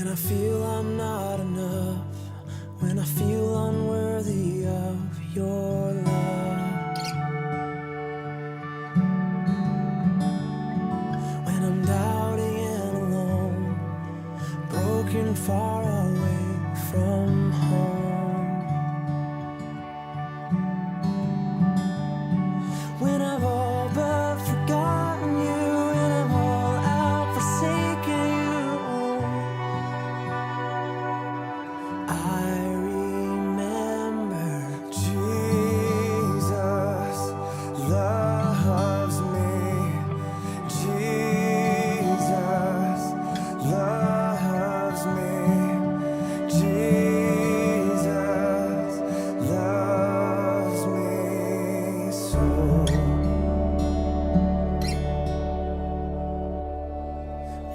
When I feel I'm not enough, when I feel unworthy of your love, when I'm doubting and alone, broken, far away from home, when I've all but forgotten you, and I've all out forsaken you, I remember Jesus loves me. Jesus loves me. Jesus loves me so.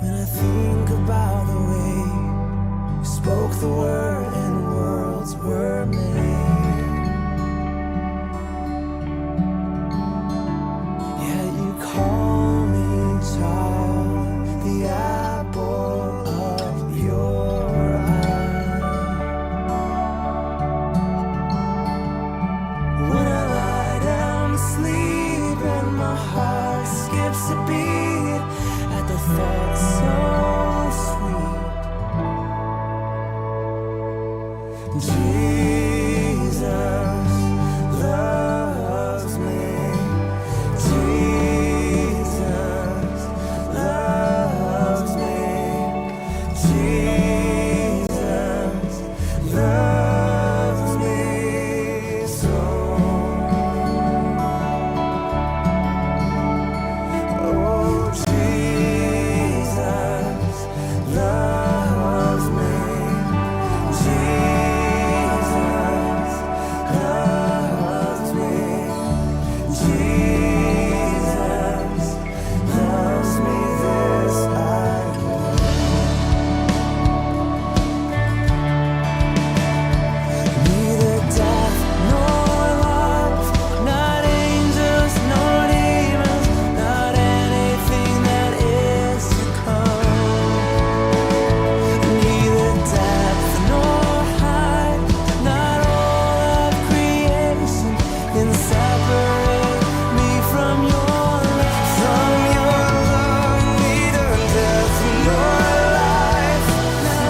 When I think about the way you spoke the word and worlds were made, yet you call me child, the apple of your eye. When I lie down to sleep and my heart skips a beat at the thought so sweet, Jesus loves me. Jesus loves me. Jesus loves me so. Oh, Jesus loves me. Jesus loves me. Jesus loves me, this I know. Neither death nor life, not angels nor demons, not anything that is to come. Neither depth nor height, not all of creation can separate me from your love. From your love, neither death nor life,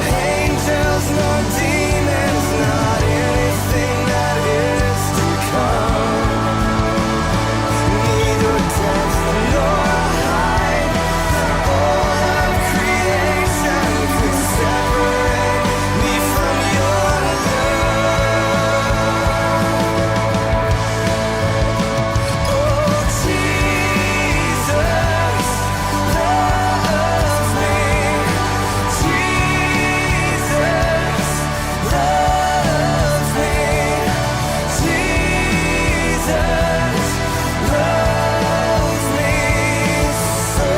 angels nor demons, not anything that is to come. Neither depth nor height, all of creation can separate me from your love. Oh, Jesus loves me. Jesus loves me. Jesus loves me so.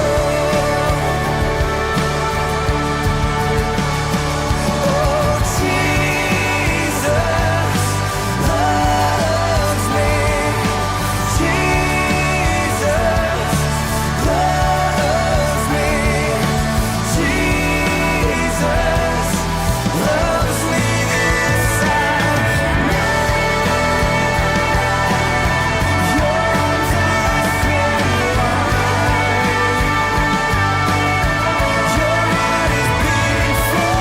Oh, Jesus loves me. Jesus loves me. Jesus loves me, this I know. Your arms are open wide. Your heart is beating for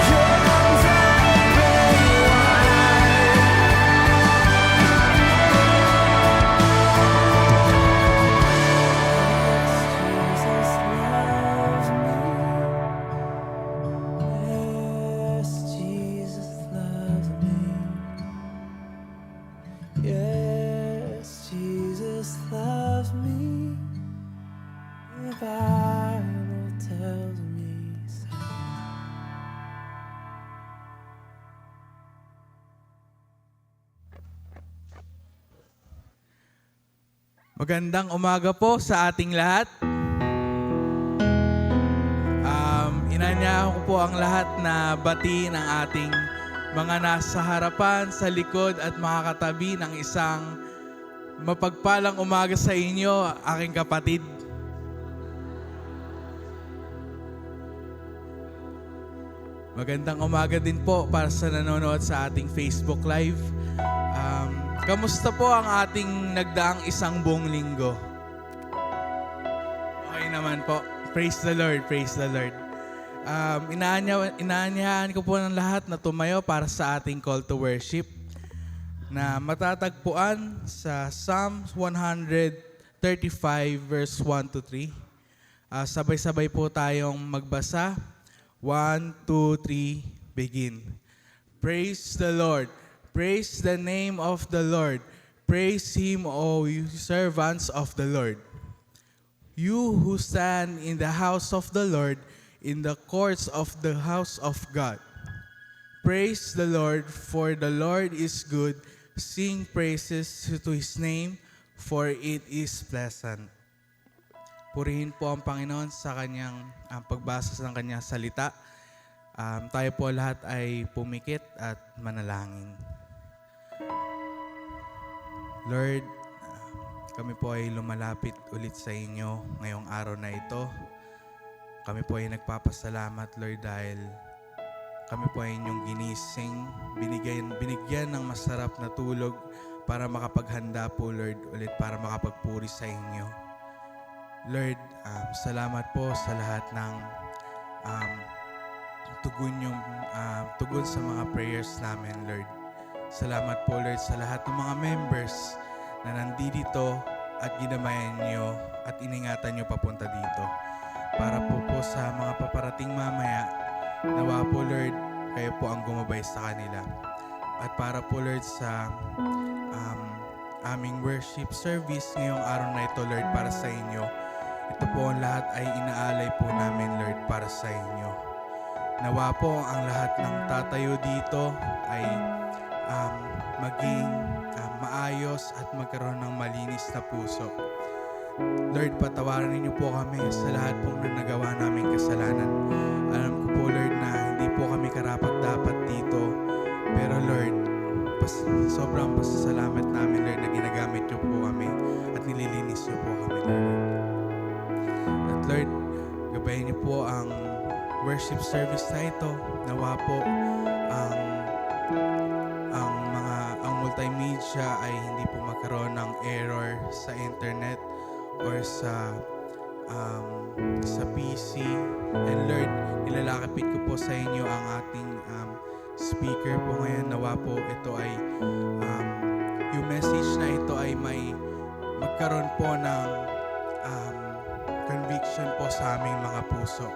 your arms are open wide. Jesus loves me. Yes, Jesus loves me. The Bible tells me so. Magandang umaga po sa ating lahat. Inanyayahan ko po ang lahat na batiin ang ating mga nasa harapan, sa likod at mga katabi ng isang mapagpalang umaga sa inyo, aking kapatid. Magandang umaga din po para sa nanonood sa ating Facebook Live. Kamusta po ang ating nagdaang isang buong linggo? Okay naman po. Praise the Lord, praise the Lord. Inaanyahan ko po ng lahat na tumayo para sa ating call to worship na matatagpuan sa Psalm 135 verse 1 to 3. Sabay-sabay po tayong magbasa. 1, 2, 3, begin. Praise the Lord. Praise the name of the Lord. Praise Him, O you servants of the Lord. You who stand in the house of the Lord, in the courts of the house of God. Praise the Lord, for the Lord is good. Sing praises to His name, for it is pleasant. Purihin po ang Panginoon sa kanyang pagbasa ng kanyang salita. Tayo po lahat ay pumikit at manalangin. Lord, kami po ay lumalapit ulit sa inyo ngayong araw na ito. Kami po ay nagpapasalamat, Lord, dahil kami po ay inyong ginising, binigyan ng masarap na tulog para makapaghanda po, Lord, ulit para makapagpuri sa inyo. Lord, salamat po sa lahat ng tugon sa mga prayers namin, Lord. Salamat po, Lord, sa lahat ng mga members na nandito at ginamayan niyo at iningatan niyo papunta dito. Para po sa mga paparating mamaya, nawa po, Lord, kayo po ang gumabay sa kanila. At para po, Lord, sa aming worship service ngayong araw na ito, Lord, para sa inyo. Ito po ang lahat ay inaalay po namin, Lord, para sa inyo. Nawa po ang lahat ng tatayo dito ay maging maayos at magkaroon ng malinis na puso. Lord, patawarin niyo po kami sa lahat pong nagawa naming kasalanan. Alam ko po, Lord, na hindi po kami karapat-dapat dito. Pero Lord, sobrang pasasalamat namin, Lord, na ginagamit niyo po kami at nililinis niyo po kami, Lord. At Lord, gabayin niyo po ang worship service na ito. Nawa po ang multimedia ay hindi po magkaroon ng error sa internet or sa PC. And Lord, nilalakapit ko po sa inyo ang ating speaker po ngayon. Nawa po ito ay yung message na ito ay may magkaroon po ng conviction po sa aming mga puso.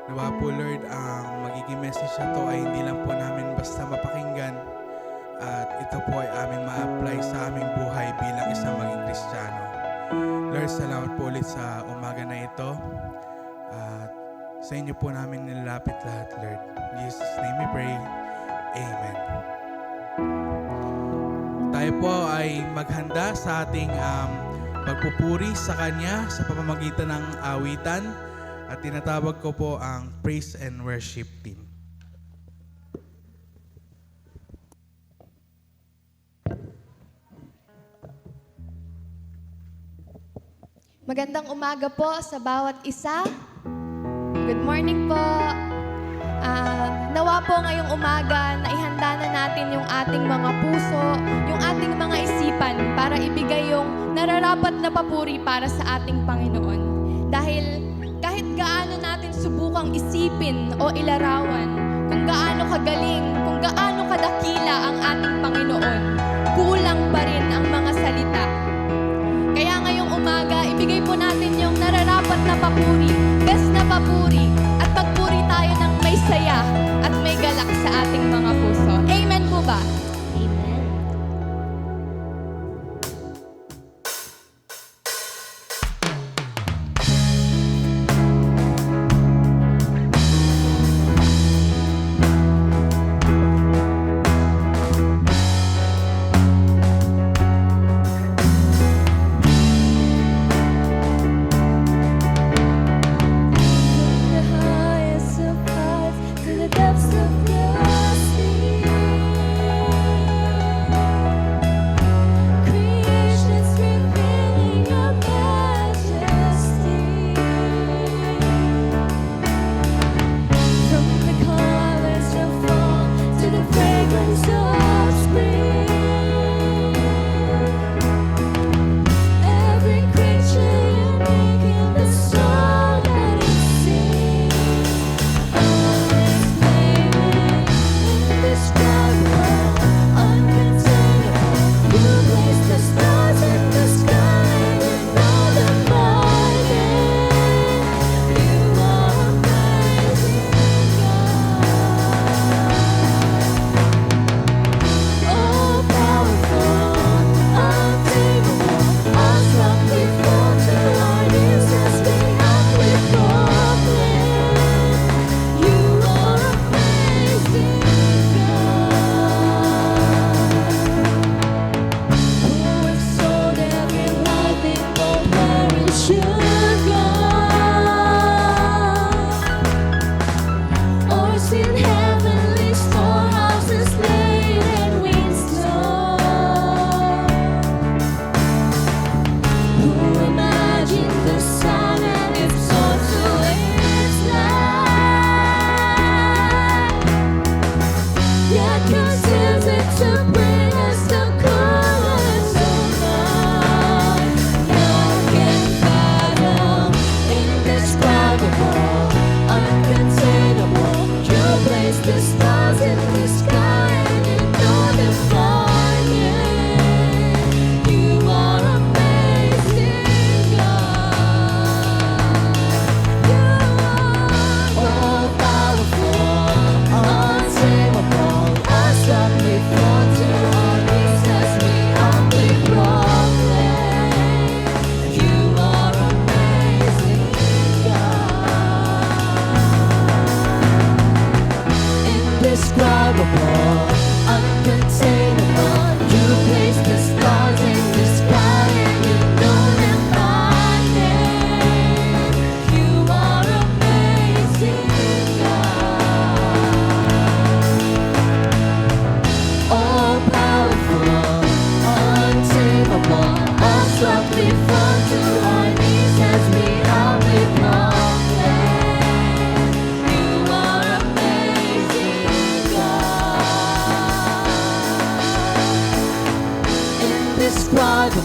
Nawa po, Lord, ang magiging message na ito ay hindi lang po namin basta mapakinggan at ito po ay aming ma-apply sa aming buhay bilang isang maging Kristiyano. Lord, salamat po ulit sa umaga na ito at sa inyo po namin nilalapit lahat, Lord. In Jesus' name we pray. Amen. Tayo po ay maghanda sa ating pagpupuri sa Kanya sa pamamagitan ng awitan at tinatawag ko po ang Praise and Worship Team. Magandang umaga po sa bawat isa. Good morning po. Nawa po ngayong umaga na ihanda na natin yung ating mga puso, yung ating mga isipan para ibigay yung nararapat na papuri para sa ating Panginoon. Dahil kahit gaano natin subukang isipin o ilarawan kung gaano kagaling, kung gaano kadakila ang ating Panginoon, kulang pa rin ang mga salita. Kaya ngayong umaga, ibigay po natin yung nararapat na papuri, best na papuri, at pagpuri tayo ng may saya at may galak sa ating mga puso. Amen po ba? Amen.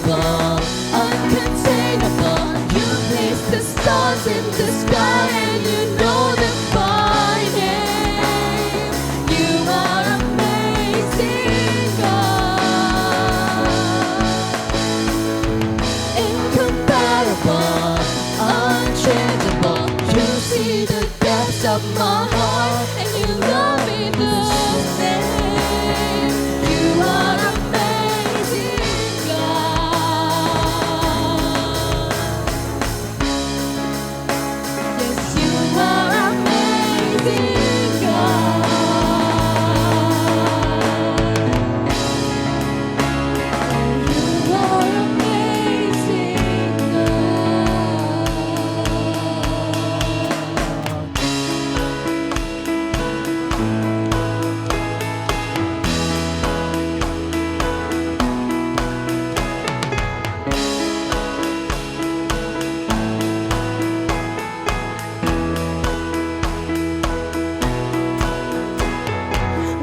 unbreakable, uncontainable. You place the stars in the sky and you know them by name. You are amazing, God. Incomparable, unchangeable. You see the depths of my heart and you love me the same. You are amazing, God. Yes, you are amazing, God. You are amazing,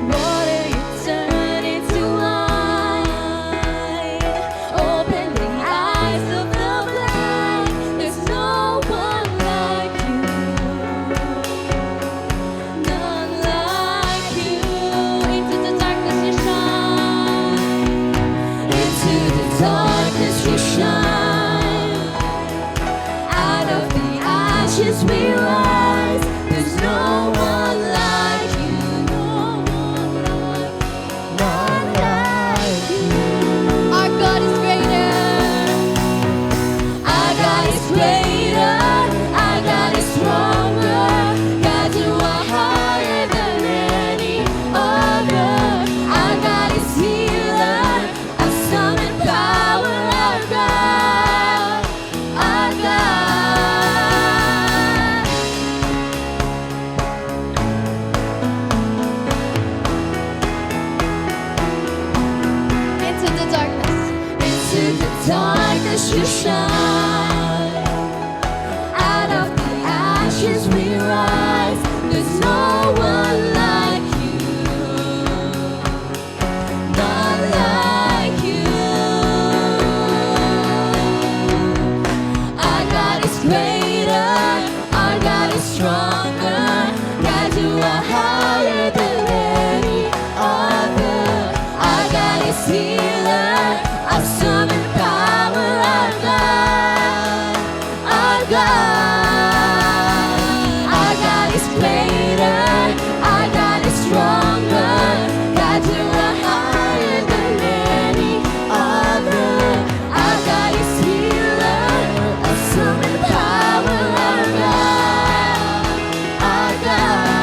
Water you turn into wine. Open the eyes of the blind. There's no one like you. None like you. Into the darkness you shine. Into the darkness you shine. Out of the ashes we rise. There's no one like you. None like you. Our God is greater. Our God is greater. Our God is stronger. God, you are higher than any other. Our God is healer. Awesome in power. Our God. Our God. Into the darkness. Into the darkness you shine. Out of the ashes we rise. There's no one like you. None like you. Our God is greater. Our God is stronger. God, you are higher than any other. Our God is healer. Awesome in power. Our God. Our God. Our God is greater. Our God is stronger. God, you are higher than any other. Our God is healer. Awesome in power. Our God. Our God.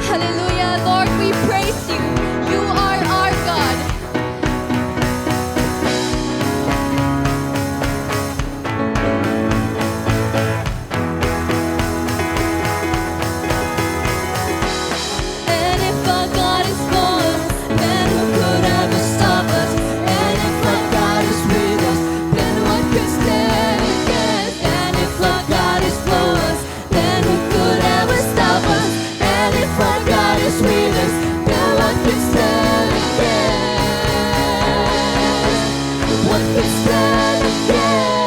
Hallelujah, Lord, we praise you. You are our God. And if our God is for us, then who could ever stop us? And if our God is with us, then what could stand against? And if our God is for us, then who could ever stop us? And if our God is with us, then what could stand against? What could stand against?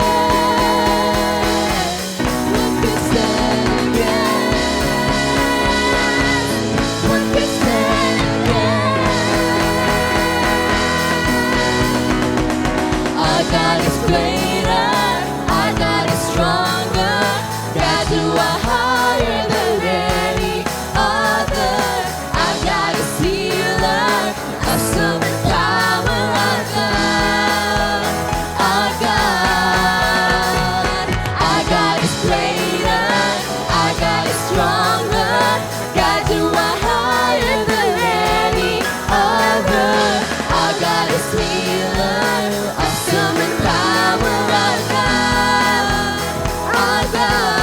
What could stand against? What could stand against? Our God is greater. Our God is stronger. God, you are higher than any other. Our God is healer. Awesome in power. Our God. Our God. Our God is greater. Our God is stronger. God, you are higher than any other. Our God is healer. Awesome in power. Our God. Our God.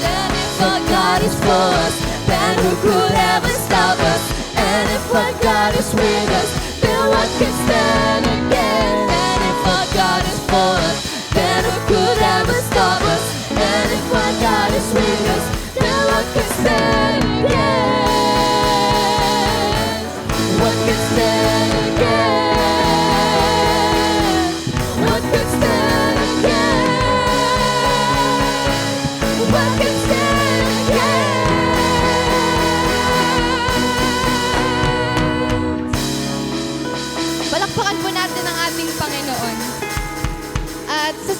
And if our God is for us, then who could ever stop us? And if our God is with us, then what can stand against? And if our God is for us, then who could ever stop us? And if our God is with us, then what can stand against?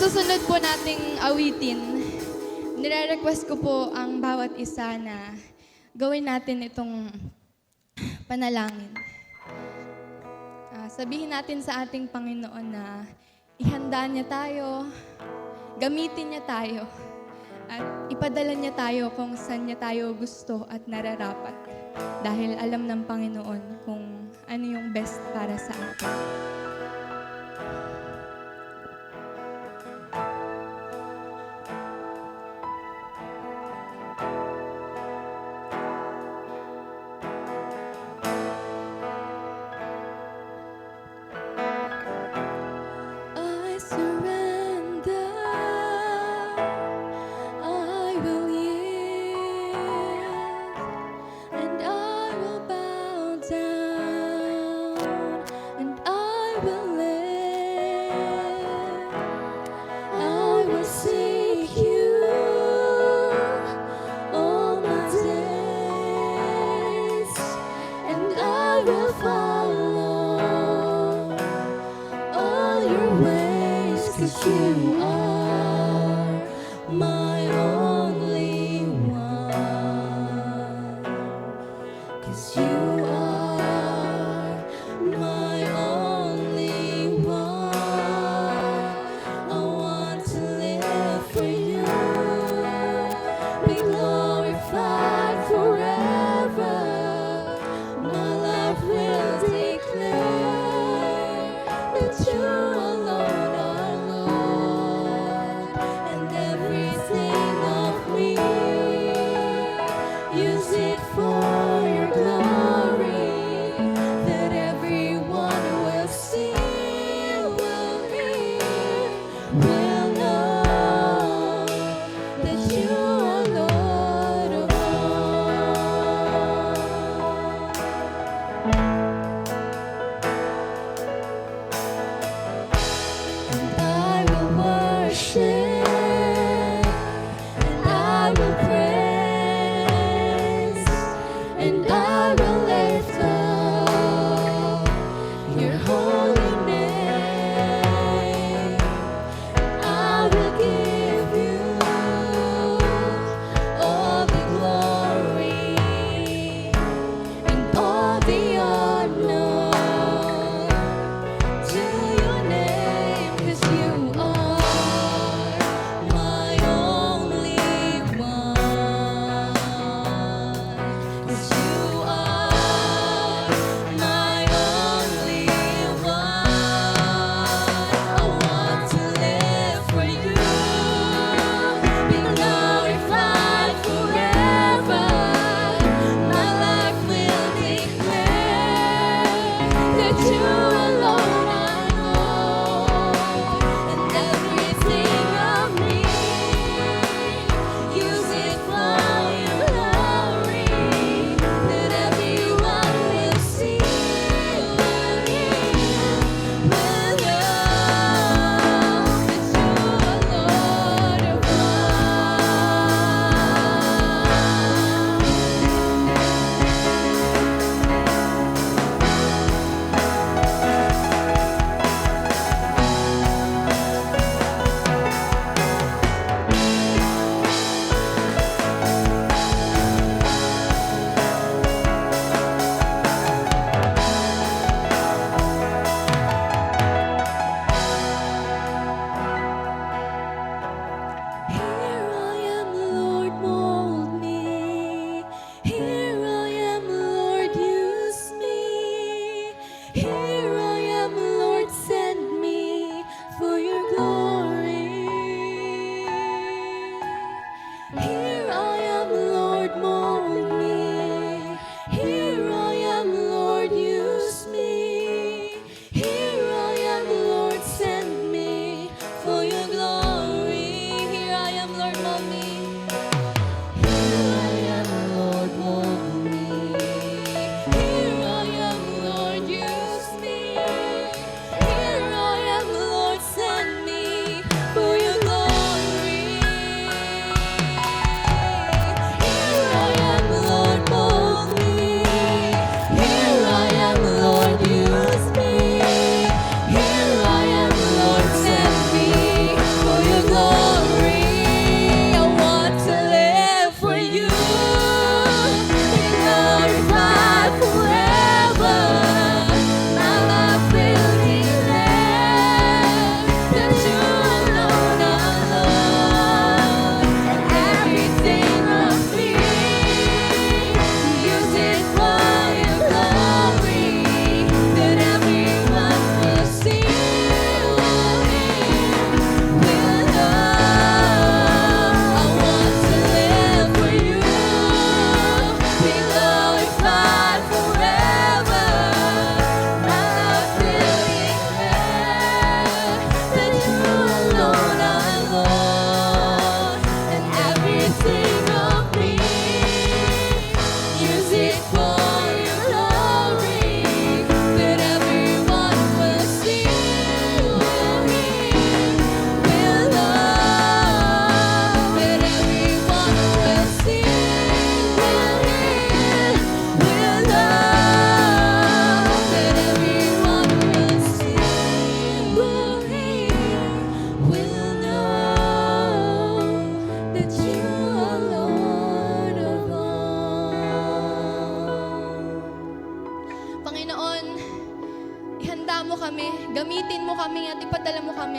susunod po nating awitin, nire-request ko po ang bawat isa na gawin natin itong panalangin. Sabihin natin sa ating Panginoon na ihanda niya tayo, gamitin niya tayo, at ipadala niya tayo kung saan niya tayo gusto at nararapat. Dahil alam ng Panginoon kung ano yung best para sa atin. I surrender, I will yield, and I will bow down, and I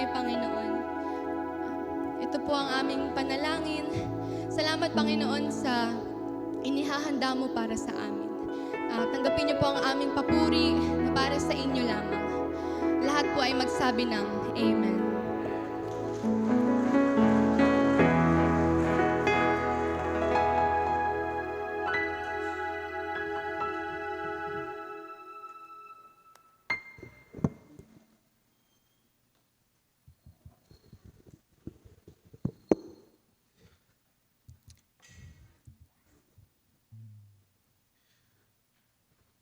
tunay, Panginoon. Ito po ang aming panalangin. Salamat, Panginoon, sa inihahanda mo para sa amin. Tanggapin niyo po ang aming papuri na para sa inyo lamang. Lahat po ay magsabi ng Amen.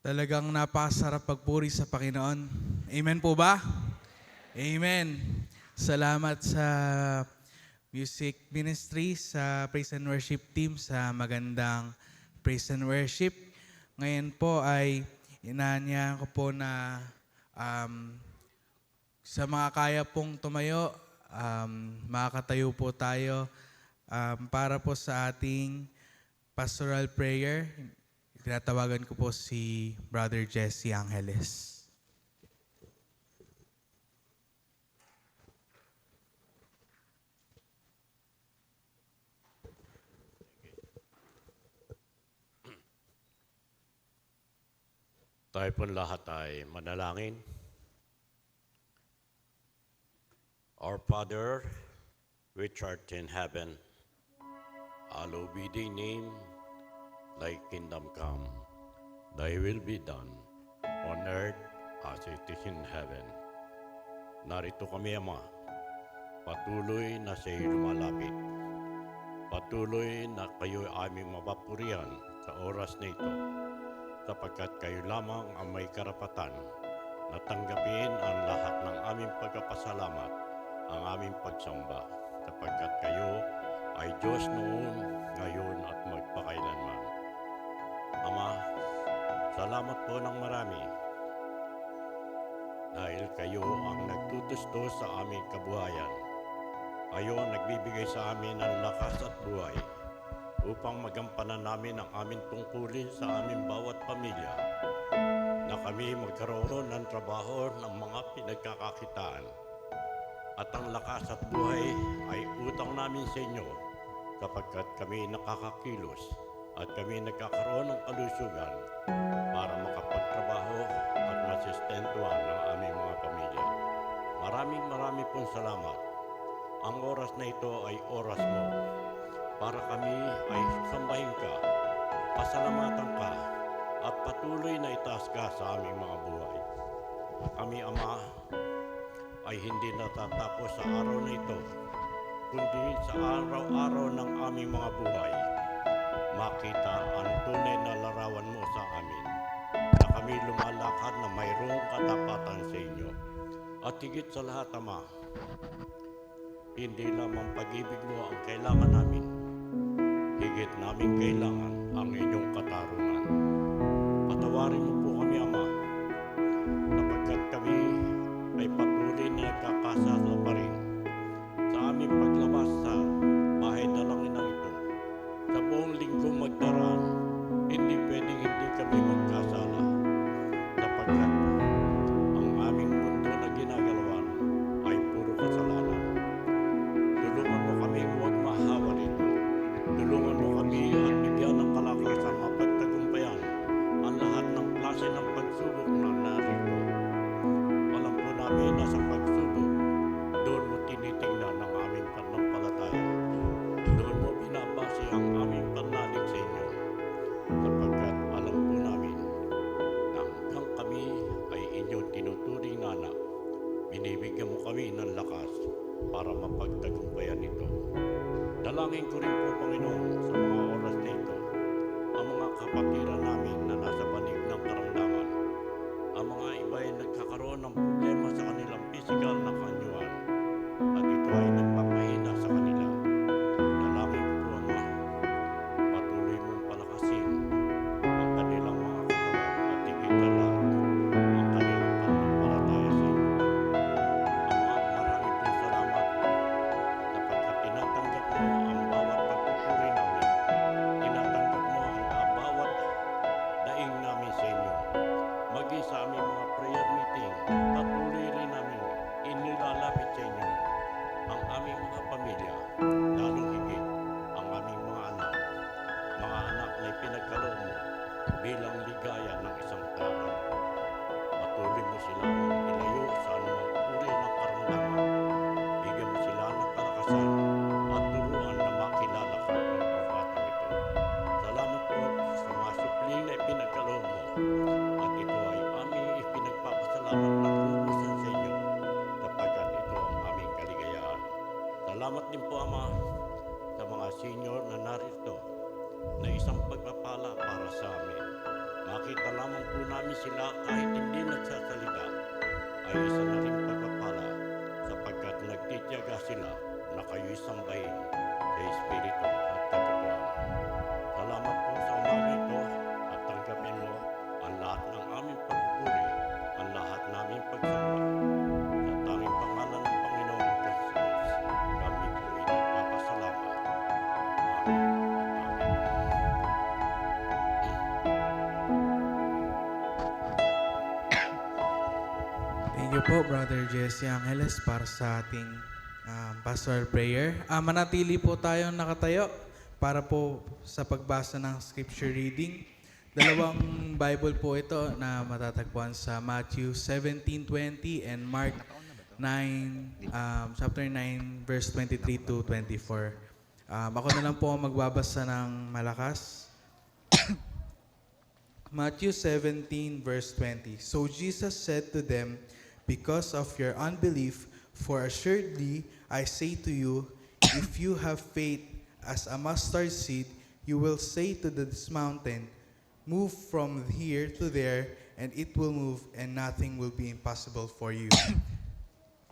Talagang napakasarap pagpuri sa Panginoon. Amen po ba? Amen. Salamat sa music ministry, sa praise and worship team, sa magandang praise and worship. Ngayon po ay inaanyahan ko po na sa mga kaya pong tumayo, makakatayo po tayo para po sa ating pastoral prayer. Tinatawagan ko po si Brother Jesse Angeles. Tayo po lahat ay manalangin. Our Father, which art in heaven, hallowed be thy name. Thy kingdom come, thy will be done, on earth as it is in heaven. Narito kami, Ama, patuloy na sa iyo lumalapit. Patuloy na kayo aming mapapurihan sa oras na ito, sapagkat kayo lamang ang may karapatan na tanggapin ang lahat ng aming pagpapasalamat, ang aming pagsamba, sapagkat kayo ay Diyos noon, ngayon at magpakailanman. Ama, salamat po ng marami dahil kayo ang nagtutustos sa aming kabuhayan. Kayo ang nagbibigay sa amin ng lakas at buhay upang magampanan namin ang aming tungkulin sa aming bawat pamilya, na kami magkaroon ng trabaho ng mga pinagkakakitaan. At ang lakas at buhay ay utang namin sa inyo, sapagkat kami nakakakilos at kami nagkakaroon ng kalusugan para makapagtrabaho at masistentuhan ng aming mga pamilya. Maraming pong salamat. Ang oras na ito ay oras mo para kami ay sambahin ka, pasalamatan ka, at patuloy na itaas ka sa aming mga buhay. Kami, Ama, ay hindi natatapos sa araw na ito, kundi sa araw-araw ng aming mga buhay. Makita ang tunay na larawan mo sa amin, na kami lumalakad na mayroong katapatan sa inyo. At higit sa lahat, Ama, hindi lamang pag-ibig mo ang kailangan namin, higit namin kailangan ang inyong katarungan. Patawarin mo po kami, Ama, sapagkat kami ay patuloy na nagkakasala pa rin sa aming paglabas sa bahay dalangin na ito. Sa buong linggo magdaraan, hindi pwedeng hindi kami magkasala, sapagkat ang aming mundo na ginagalawan ay puro kasalanan. Tulungan mo kami huwag mahawa nito. Tulungan mo kami at bigyan ng kalakasan mapagtagumpayan ang lahat ng klase ng pagsubok na narito. Alam po namin na sa pagsubok, doon mo tinitingnan ang aming pananampalataya. Doon mo binabase ang aming pananalig sa inyo, sapagkat alam po namin na hanggang kami ay inyong tinuturing na anak, binibigyan mo kami ng lakas para mapagtagumpayan ito. Dalangin ko rin po, Panginoon, sa mga oras na ito, ang mga kapatiran namin na nasa banig ng karamdaman. Ang mga iba ay nagkakaroon ng problema sa kanilang physical na kanyuan, at ito ay nagpapahina sa kanila. Dalangin ko po, Ama, patuloy mong palakasin ang kanilang mga katawan at higit sa lahat ang kanilang pananampalataya sa iyo. Ama, marami pong salamat sapagkat tinatanggap mo ang bawat pagpupuri namin kaligtasan at turuan na makilala ka ng kabatang ito. Salamat po sa mga supling na ipinagkaloob mo at ito ay aming ipinagpapasalamat ng lubusan sa inyo sapagkat ito ang aming kaligayahan. Salamat din po, Ama, sa mga senior na narito na isang pagpapala para sa amin. Makita lamang po namin sila kahit hindi nagsasalita ay isa na rin pagpapala sapagkat nagtitiyaga sila na kayo'y sambahin sa Espiritu at katotohanan. Salamat po sa umaga ito at tanggapin mo ang lahat ng aming pagpupuri, ang lahat naming pagsamba. Sa tanging pangalan ng Panginoong Jesus, kami po ay nagpapasalamat. Amen. Thank you po, Brother Jesse Angeles, para sa ating pastoral prayer. Manatili po tayong nakatayo para po sa pagbasa ng scripture reading. Dalawang Bible po ito na matatagpuan sa Matthew 17:20 and Mark 9, chapter 9, verse 23 to 24. Ako na lang po ang magbabasa ng malakas. Matthew 17, verse 20. So Jesus said to them, "Because of your unbelief, for assuredly I say to you, if you have faith as a mustard seed, you will say to this mountain, move from here to there, and it will move, and nothing will be impossible for you."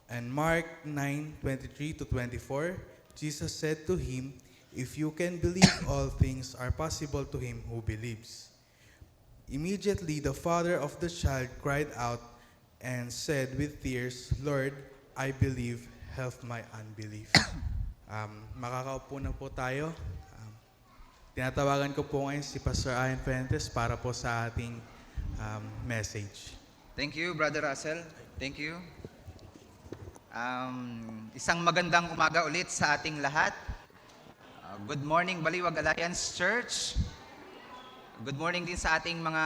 And Mark 9:23 to 24, Jesus said to him, "If you can believe, all things are possible to him who believes." Immediately the father of the child cried out and said with tears, "Lord, I believe, help my unbelief." Makakaupo na po tayo. Tinatawagan ko po ngayon si Pastor Ian Fuentes para po sa ating message. Thank you, Brother Russell. Thank you. Isang magandang umaga ulit sa ating lahat. Good morning, Baliwag Alliance Church. Good morning din sa ating mga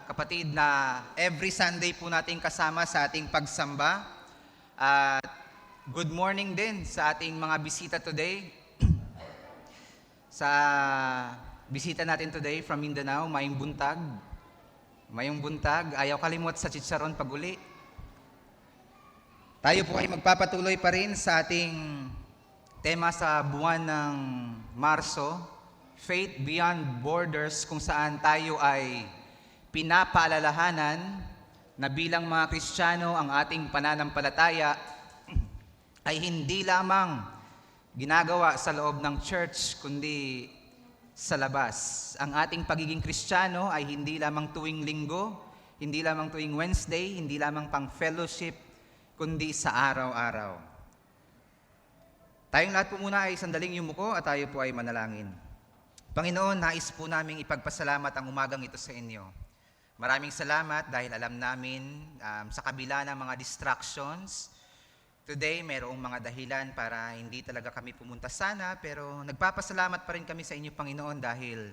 kapatid na every Sunday po nating kasama sa ating pagsamba. At good morning din sa ating mga bisita today. Sa bisita natin today from Mindanao, Mayong Buntag. Mayong Buntag, ayaw kalimot sa chicharon pag-uli. Tayo po ay magpapatuloy pa rin sa ating tema sa buwan ng Marso, Faith Beyond Borders, kung saan tayo ay pinapaalalahanan na bilang mga Kristiyano ang ating pananampalataya ay hindi lamang ginagawa sa loob ng church kundi sa labas. Ang ating pagiging Kristiyano ay hindi lamang tuwing linggo, hindi lamang tuwing Wednesday, hindi lamang pang fellowship, kundi sa araw-araw. Tayong lahat po muna ay sandaling yumuko at tayo po ay manalangin. Panginoon, nais po naming ipagpasalamat ang umagang ito sa inyo. Maraming salamat dahil alam namin sa kabila ng mga distractions, today mayroong mga dahilan para hindi talaga kami pumunta sana, pero nagpapasalamat pa rin kami sa inyo, Panginoon, dahil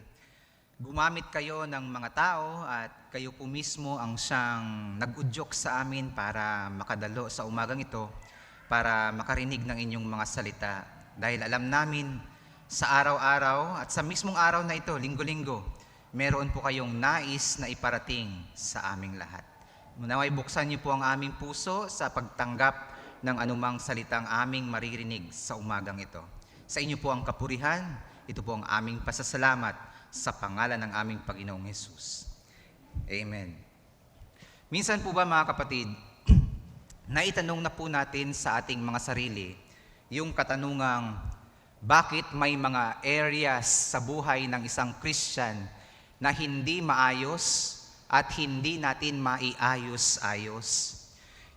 gumamit kayo ng mga tao at kayo po mismo ang siyang nag-udyok sa amin para makadalo sa umagang ito, para makarinig ng inyong mga salita. Dahil alam namin sa araw-araw at sa mismong araw na ito, linggo-linggo, meron po kayong nais na iparating sa aming lahat. Naway buksan niyo po ang aming puso sa pagtanggap ng anumang salitang aming maririnig sa umagang ito. Sa inyo po ang kapurihan, ito po ang aming pasasalamat sa pangalan ng aming Panginoong Hesus. Amen. Minsan po ba mga kapatid, naitanong na po natin sa ating mga sarili yung katanungang, bakit may mga areas sa buhay ng isang Christian na hindi maayos at hindi natin maiayos-ayos?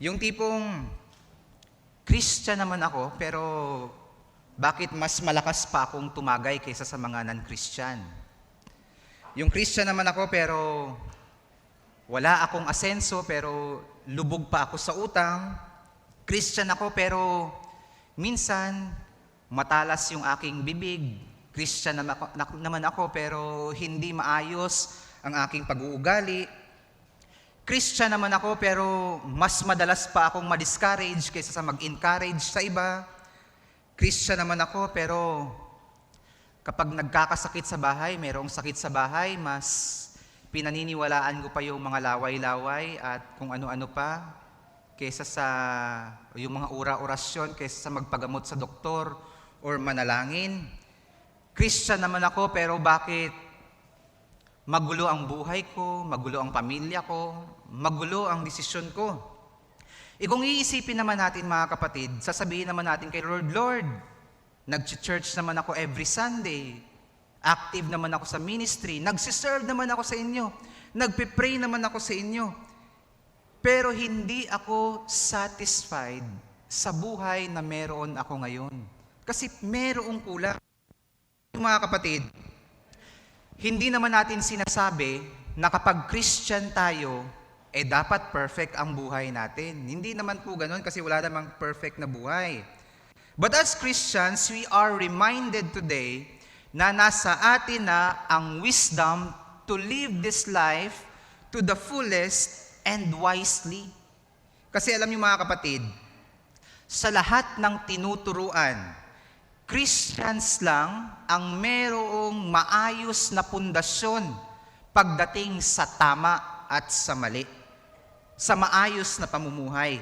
Yung tipong, Christian naman ako, pero bakit mas malakas pa akong tumagay kaysa sa mga non-Christian? Yung Christian naman ako, pero wala akong asenso, pero lubog pa ako sa utang. Christian ako, pero minsan matalas yung aking bibig. Christian naman ako, pero hindi maayos ang aking pag-uugali. Christian naman ako, pero mas madalas pa akong ma-discourage kaysa sa mag-encourage sa iba. Christian naman ako, pero kapag nagkakasakit sa bahay, merong sakit sa bahay, mas pinaniniwalaan ko pa yung mga laway-laway at kung ano-ano pa kaysa sa yung mga ura-orasyon, kaysa sa magpagamot sa doktor or manalangin. Christian naman ako, pero bakit magulo ang buhay ko, magulo ang pamilya ko, magulo ang desisyon ko? Kung iisipin naman natin mga kapatid, sasabihin naman natin kay Lord, Lord, nag-church naman ako every Sunday, active naman ako sa ministry, nagsiserve naman ako sa inyo, nagpipray naman ako sa inyo, pero hindi ako satisfied sa buhay na meron ako ngayon. Kasi merong kulang. Mga kapatid, hindi naman natin sinasabi na kapag Christian tayo, dapat perfect ang buhay natin. Hindi naman po ganun kasi wala namang perfect na buhay. But as Christians, we are reminded today na nasa atin na ang wisdom to live this life to the fullest and wisely. Kasi alam niyo mga kapatid, sa lahat ng tinuturuan, Christians lang ang merong maayos na pundasyon pagdating sa tama at sa mali, sa maayos na pamumuhay.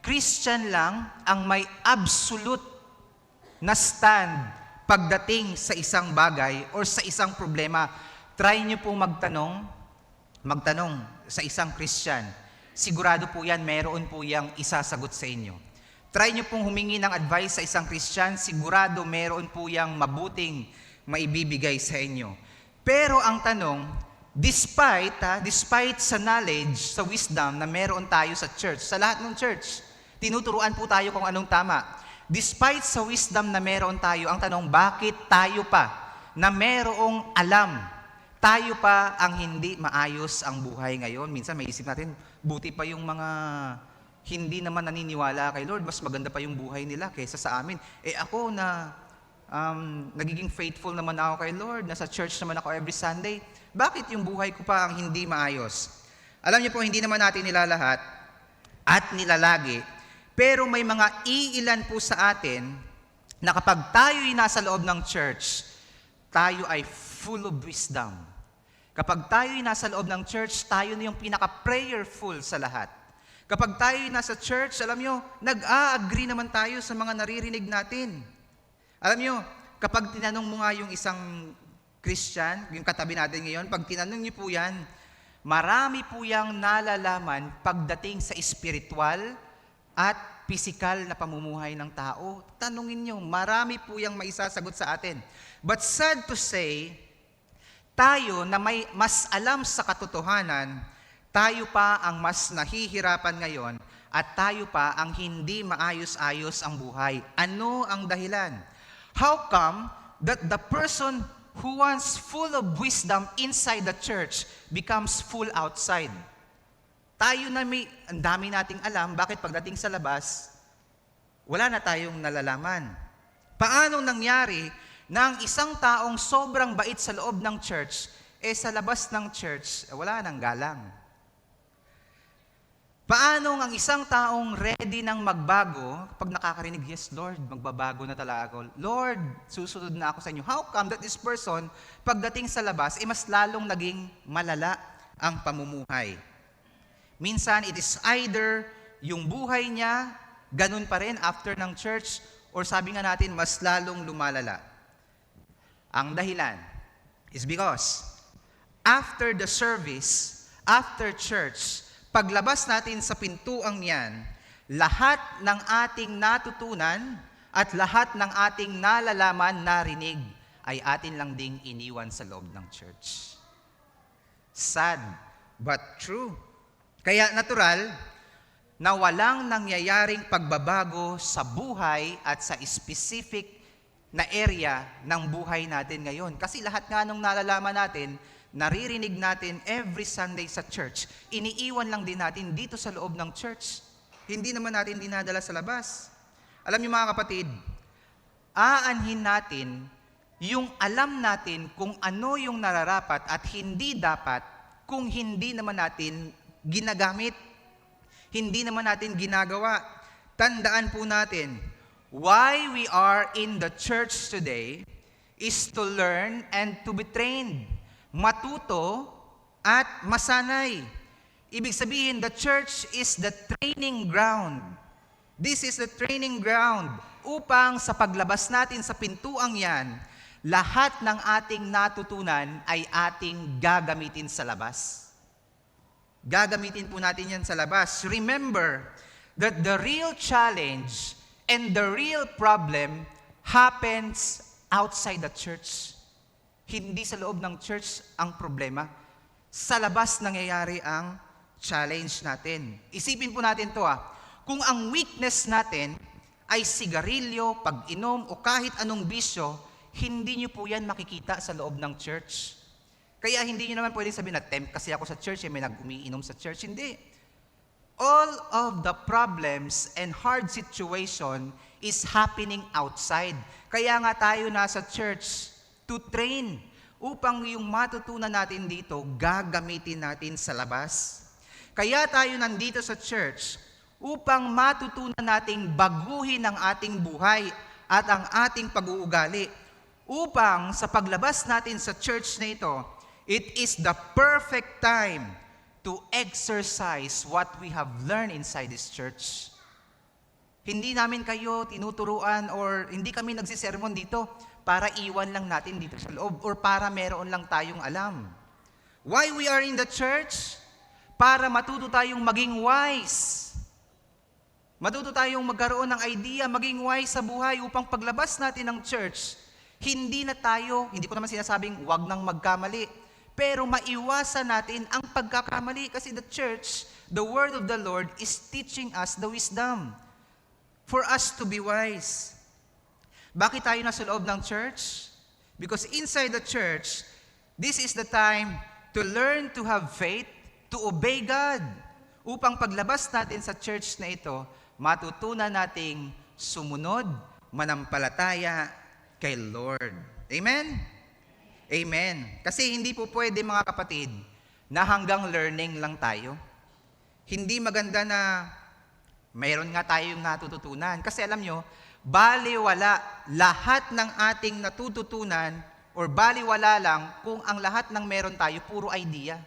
Christian lang ang may absolute na stand pagdating sa isang bagay or sa isang problema. Try niyo pong magtanong sa isang Christian. Sigurado po yan, meron po yang isasagot sa inyo. Try niyo pong humingi ng advice sa isang Christian, sigurado meron po yang mabuting maibibigay sa inyo. Pero ang tanong, despite sa knowledge, sa wisdom na meron tayo sa church, sa lahat ng church, tinuturuan po tayo kung anong tama. Despite sa wisdom na meron tayo, ang tanong, bakit tayo pa na merong alam, tayo pa ang hindi maayos ang buhay ngayon? Minsan may isip natin, buti pa yung mga hindi naman naniniwala kay Lord, mas maganda pa yung buhay nila kaysa sa amin. Ako na nagiging faithful naman ako kay Lord, nasa church naman ako every Sunday, bakit yung buhay ko pa ang hindi maayos? Alam niyo po, hindi naman natin nilalahat at nilalagi, pero may mga iilan po sa atin na kapag tayo'y nasa loob ng church, tayo ay full of wisdom. Kapag tayo'y nasa loob ng church, tayo na yung pinaka-prayerful sa lahat. Kapag tayo'y nasa church, alam nyo, nag-a-agree naman tayo sa mga naririnig natin. Alam nyo, kapag tinanong mo nga yung isang Christian, yung katabi natin ngayon, pag tinanong nyo po yan, marami po yang nalalaman pagdating sa spiritual at physical na pamumuhay ng tao. Tanungin nyo, marami po yang maisasagot sa atin. But sad to say, tayo na may mas alam sa katotohanan, tayo pa ang mas nahihirapan ngayon at tayo pa ang hindi maayos-ayos ang buhay. Ano ang dahilan? How come that the person who wants full of wisdom inside the church becomes full outside? Tayo na ang dami nating alam, bakit pagdating sa labas, wala na tayong nalalaman? Paano nangyari na ang isang taong sobrang bait sa loob ng church, sa labas ng church, wala nang galang? Paano ang isang taong ready nang magbago, pag nakakarinig, yes Lord, magbabago na talaga ako. Lord, susunod na ako sa inyo. How come that this person, pagdating sa labas, mas lalong naging malala ang pamumuhay? Minsan, it is either yung buhay niya, ganun pa rin after ng church, or sabi nga natin, mas lalong lumalala. Ang dahilan is because after the service, after church, paglabas natin sa pintuang yan, lahat ng ating natutunan at lahat ng ating nalalaman, narinig, ay atin lang ding iniwan sa loob ng church. Sad, but true. Kaya natural na walang nangyayaring pagbabago sa buhay at sa specific na area ng buhay natin ngayon. Kasi lahat nga nung nalalaman natin, naririnig natin every Sunday sa church, iniiwan lang din natin dito sa loob ng church. Hindi naman natin dinadala sa labas. Alam niyo mga kapatid, aanhin natin yung alam natin kung ano yung nararapat at hindi dapat kung hindi naman natin ginagamit, hindi naman natin ginagawa. Tandaan po natin, Why we are in the church today is to learn and to be trained. Matuto at masanay. Ibig sabihin, the church is the training ground. This is the training ground upang sa paglabas natin sa pintuang yan, lahat ng ating natutunan ay ating gagamitin sa labas. Gagamitin po natin yan sa labas. Remember that the real challenge and the real problem happens outside the church. Hindi sa loob ng church ang problema. Sa labas nangyayari ang challenge natin. Isipin po natin to Kung ang weakness natin ay sigarilyo, pag-inom o kahit anong bisyo, hindi nyo po yan makikita sa loob ng church. Kaya hindi nyo naman pwedeng sabihin na tempt kasi ako sa church, may nag-umiinom sa church. Hindi. All of the problems and hard situation is happening outside. Kaya nga tayo nasa church to train upang yung matutunan natin dito, gagamitin natin sa labas. Kaya tayo nandito sa church upang matutunan nating baguhin ang ating buhay at ang ating pag-uugali. Upang sa paglabas natin sa church na ito, it is the perfect time to exercise what we have learned inside this church. Hindi namin kayo tinuturuan or hindi kami nagsisermon dito para iwan lang natin dito sa loob or para meron lang tayong alam. Why we are in the church? Para matuto tayong maging wise. Matuto tayong magkaroon ng idea, maging wise sa buhay upang paglabas natin ng church, hindi ko naman sinasabing wag nang magkamali, pero maiwasan natin ang pagkakamali kasi the church, the word of the Lord is teaching us the wisdom for us to be wise. Bakit tayo nasa loob ng church? Because inside the church, this is the time to learn to have faith, to obey God, upang paglabas natin sa church na ito, matutunan nating sumunod, manampalataya kay Lord. Amen? Amen. Kasi hindi po pwede mga kapatid na hanggang learning lang tayo. Hindi maganda na mayroon nga tayong natututunan. Kasi alam nyo, baliwala lahat ng ating natututunan or baliwala lang kung ang lahat ng meron tayo puro idea.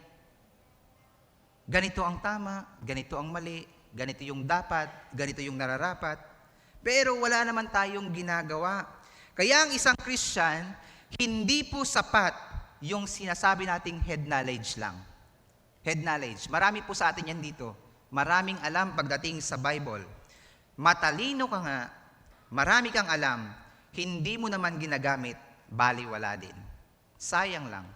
Ganito ang tama, ganito ang mali, ganito yung dapat, ganito yung nararapat. Pero wala naman tayong ginagawa. Kaya ang isang Christian, hindi po sapat yung sinasabi nating head knowledge lang. Head knowledge. Marami po sa atin yan dito. Maraming alam pagdating sa Bible. Matalino ka nga, marami kang alam, hindi mo naman ginagamit, baliwala din. Sayang lang.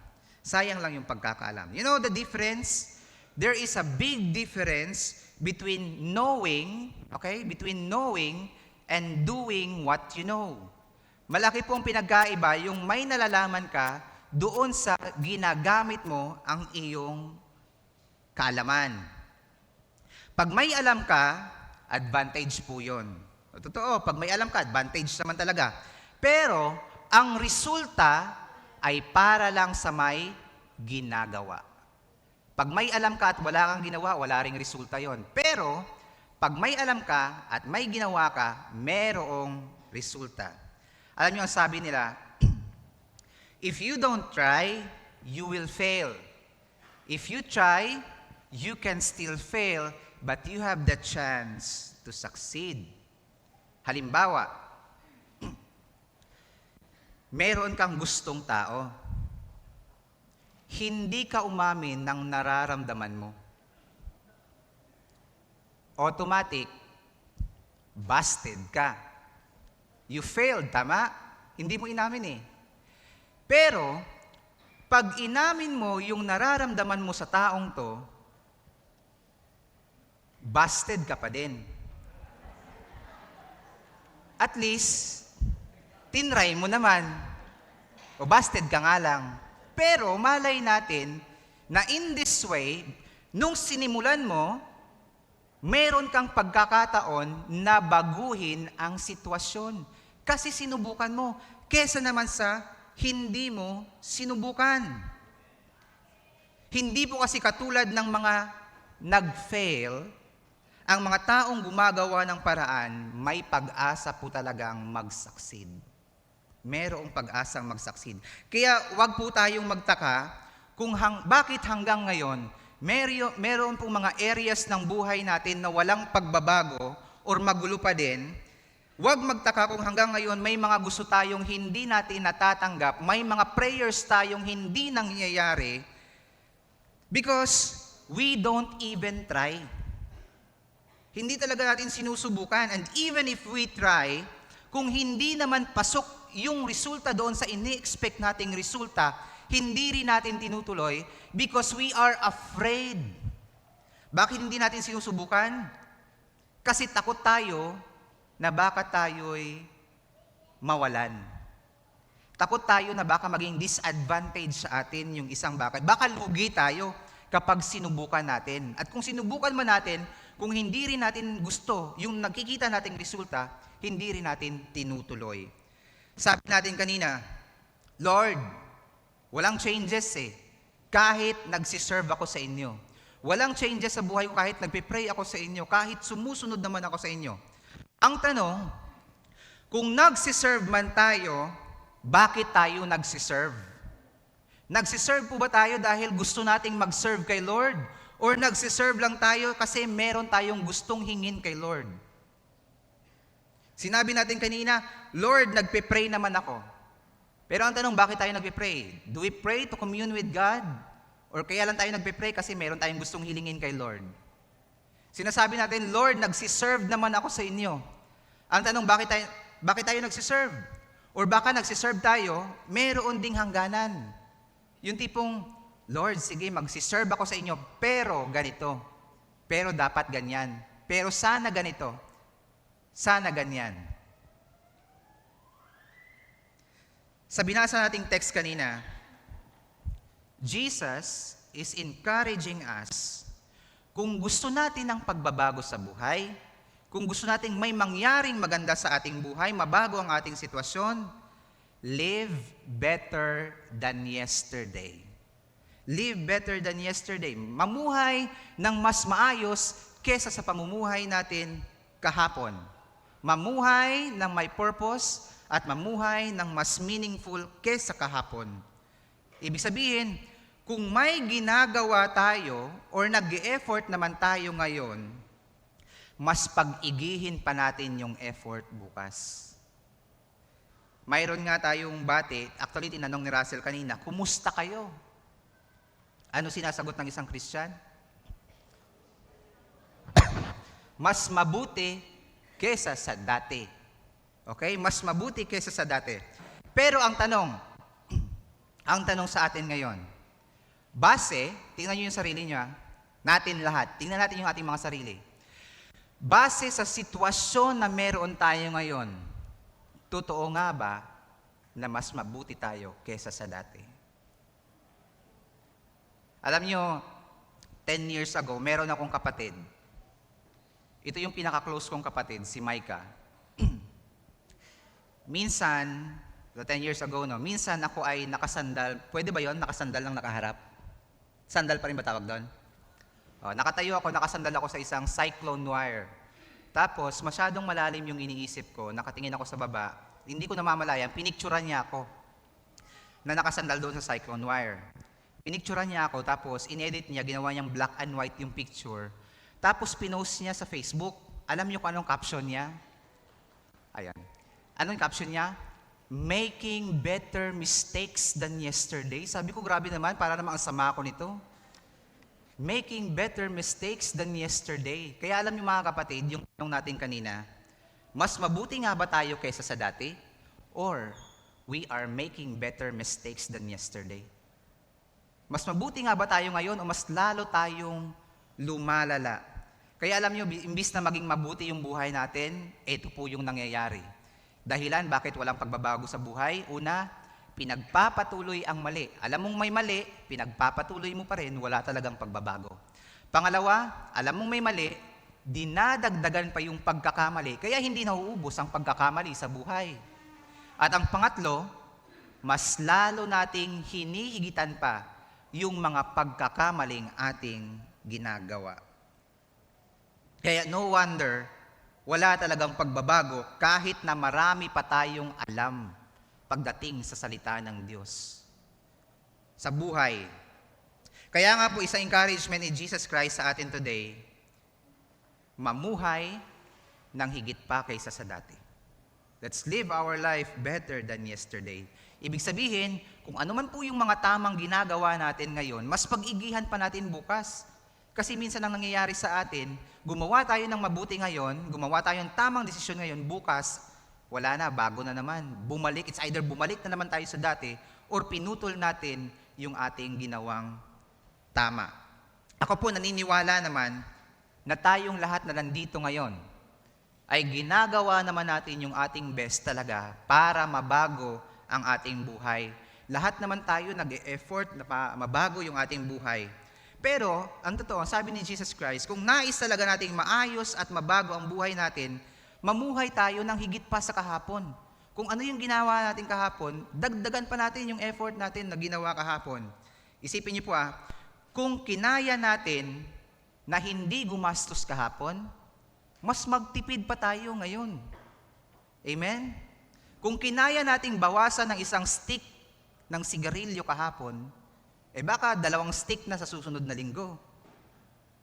Sayang lang yung pagkakaalam. You know the difference? There is a big difference between knowing and doing what you know. Malaki pong pinagkaiba yung may nalalaman ka doon sa ginagamit mo ang iyong kaalaman. Pag may alam ka, advantage po yun. Totoo, pag may alam ka, advantage naman talaga. Pero, ang resulta ay para lang sa may ginagawa. Pag may alam ka at wala kang ginawa, wala ring resulta yon. Pero, pag may alam ka at may ginawa ka, merong resulta. Alam niyo ang sabi nila, if you don't try, you will fail. If you try, you can still fail, but you have the chance to succeed. Halimbawa, meron kang gustong tao. Hindi ka umamin ng nararamdaman mo. Automatic, busted ka. You failed, tama? Hindi mo inamin eh. Pero, pag inamin mo yung nararamdaman mo sa taong to, busted ka pa din. At least, tinry mo naman. O busted ka nga lang. Pero malay natin na in this way, nung sinimulan mo, meron kang pagkakataon na baguhin ang sitwasyon. Kasi sinubukan mo, kesa naman sa hindi mo sinubukan. Hindi po kasi katulad ng mga nag-fail, ang mga taong gumagawa ng paraan, may pag-asa po talagang mag-succeed. Merong pag-asang mag-succeed. Kaya wag po tayong magtaka kung bakit hanggang ngayon, meron pong mga areas ng buhay natin na walang pagbabago or magulo pa din. Huwag magtaka kung hanggang ngayon may mga gusto tayong hindi natin natatanggap, may mga prayers tayong hindi nangyayari because we don't even try. Hindi talaga natin sinusubukan. And even if we try, kung hindi naman pasok yung resulta doon sa ini-expect nating resulta, hindi rin natin tinutuloy because we are afraid. Bakit hindi natin sinusubukan? Kasi takot tayo na baka tayo'y mawalan. Takot tayo na baka maging disadvantage sa atin yung isang bagay. Baka lugi tayo kapag sinubukan natin. At kung sinubukan man natin, kung hindi rin natin gusto yung nakikita nating resulta, hindi rin natin tinutuloy. Sabi natin kanina, Lord, walang changes kahit nagsiserve ako sa inyo. Walang changes sa buhay ko kahit nagpe-pray ako sa inyo, kahit sumusunod naman ako sa inyo. Ang tanong, kung nagsiserve man tayo, bakit tayo nagsiserve? Nagsiserve po ba tayo dahil gusto nating mag-serve kay Lord? Or nagsiserve lang tayo kasi meron tayong gustong hingin kay Lord? Sinabi natin kanina, Lord, nagpe-pray naman ako. Pero ang tanong, bakit tayo nagpe-pray? Do we pray to commune with God? Or kaya lang tayo nagpe-pray kasi meron tayong gustong hilingin kay Lord? Sinasabi natin, Lord, nagsiserve naman ako sa inyo. Ang tanong, bakit tayo nagsiserve? Or baka nagsiserve tayo, meron ding hangganan. Yung tipong, Lord, sige, magsiserve ako sa inyo, pero ganito. Pero dapat ganyan. Pero sana ganito. Sana ganyan. Sa binasa nating text kanina, Jesus is encouraging us kung gusto natin ng pagbabago sa buhay, kung gusto nating may mangyaring maganda sa ating buhay, mabago ang ating sitwasyon, live better than yesterday. Live better than yesterday. Mamuhay ng mas maayos kesa sa pamumuhay natin kahapon. Mamuhay ng may purpose at mamuhay ng mas meaningful kesa kahapon. Ibig sabihin, kung may ginagawa tayo or nag-e-effort naman tayo ngayon, mas pag-igihin pa natin yung effort bukas. Mayroon nga tayong bati, actually tinanong ni Russell kanina, kumusta kayo? Ano sinasagot ng isang Christian? Mas mabuti kesa sa dati. Okay? Mas mabuti kesa sa dati. Pero ang tanong sa atin ngayon, tingnan nyo yung sarili nyo, natin lahat, tingnan natin yung ating mga sarili. Base sa sitwasyon na meron tayo ngayon, totoo nga ba na mas mabuti tayo kesa sa dati? Alam nyo, 10 years ago, meron akong kapatid. Ito yung pinaka-close kong kapatid, si Micah. Minsan, 10 years ago, minsan ako ay nakasandal. Pwede ba yon? Nakasandal lang nakaharap? Sandal pa rin ba tawag doon? Nakatayo ako, nakasandal ako sa isang cyclone wire. Tapos, masyadong malalim yung iniisip ko. Nakatingin ako sa baba. Hindi ko namamalayan, pinicturan niya ako na nakasandal doon sa cyclone wire. Pinicturan niya ako, tapos inedit niya, ginawa niyang black and white yung picture. Tapos pinost niya sa Facebook. Alam niyo kung anong caption niya? Ayan. Anong caption niya? Making better mistakes than yesterday. Sabi ko, grabe naman, para naman ang sama ko nito. Making better mistakes than yesterday. Kaya alam niyo mga kapatid, yung tanong natin kanina, mas mabuti nga ba tayo kaysa sa dati? Or we are making better mistakes than yesterday? Mas mabuti nga ba tayo ngayon o mas lalo tayong lumalala? Kaya alam nyo, imbis na maging mabuti yung buhay natin, ito po yung nangyayari. Dahilan bakit walang pagbabago sa buhay? Una, pinagpapatuloy ang mali. Alam mong may mali, pinagpapatuloy mo pa rin, wala talagang pagbabago. Pangalawa, alam mong may mali, dinadagdagan pa yung pagkakamali, kaya hindi nauubos ang pagkakamali sa buhay. At ang pangatlo, mas lalo nating hinihigitan pa yung mga pagkakamaling ating ginagawa. Kaya no wonder, wala talagang pagbabago kahit na marami pa tayong alam pagdating sa salita ng Diyos. Sa buhay. Kaya nga po, isang encouragement ni Jesus Christ sa atin today, mamuhay ng higit pa kaysa sa dati. Let's live our life better than yesterday. Ibig sabihin, kung ano man po yung mga tamang ginagawa natin ngayon, mas pag-igihan pa natin bukas. Kasi minsan ang nangyayari sa atin, gumawa tayo ng mabuti ngayon, gumawa tayo ng tamang desisyon ngayon, bukas, wala na, bago na naman. Bumalik, it's either bumalik na naman tayo sa dati, or pinutol natin yung ating ginawang tama. Ako po naniniwala naman na tayong lahat na nandito ngayon, ay ginagawa naman natin yung ating best talaga para mabago ang ating buhay. Lahat naman tayo nag-e-effort na mabago yung ating buhay. Pero, ang totoo, sabi ni Jesus Christ, kung nais talaga nating maayos at mabago ang buhay natin, mamuhay tayo ng higit pa sa kahapon. Kung ano yung ginawa natin kahapon, dagdagan pa natin yung effort natin na ginawa kahapon. Isipin niyo po kung kinaya natin na hindi gumastos kahapon, mas magtipid pa tayo ngayon. Amen? Kung kinaya nating bawasan ng isang stick ng sigarilyo kahapon, baka 2 stick na sa susunod na linggo.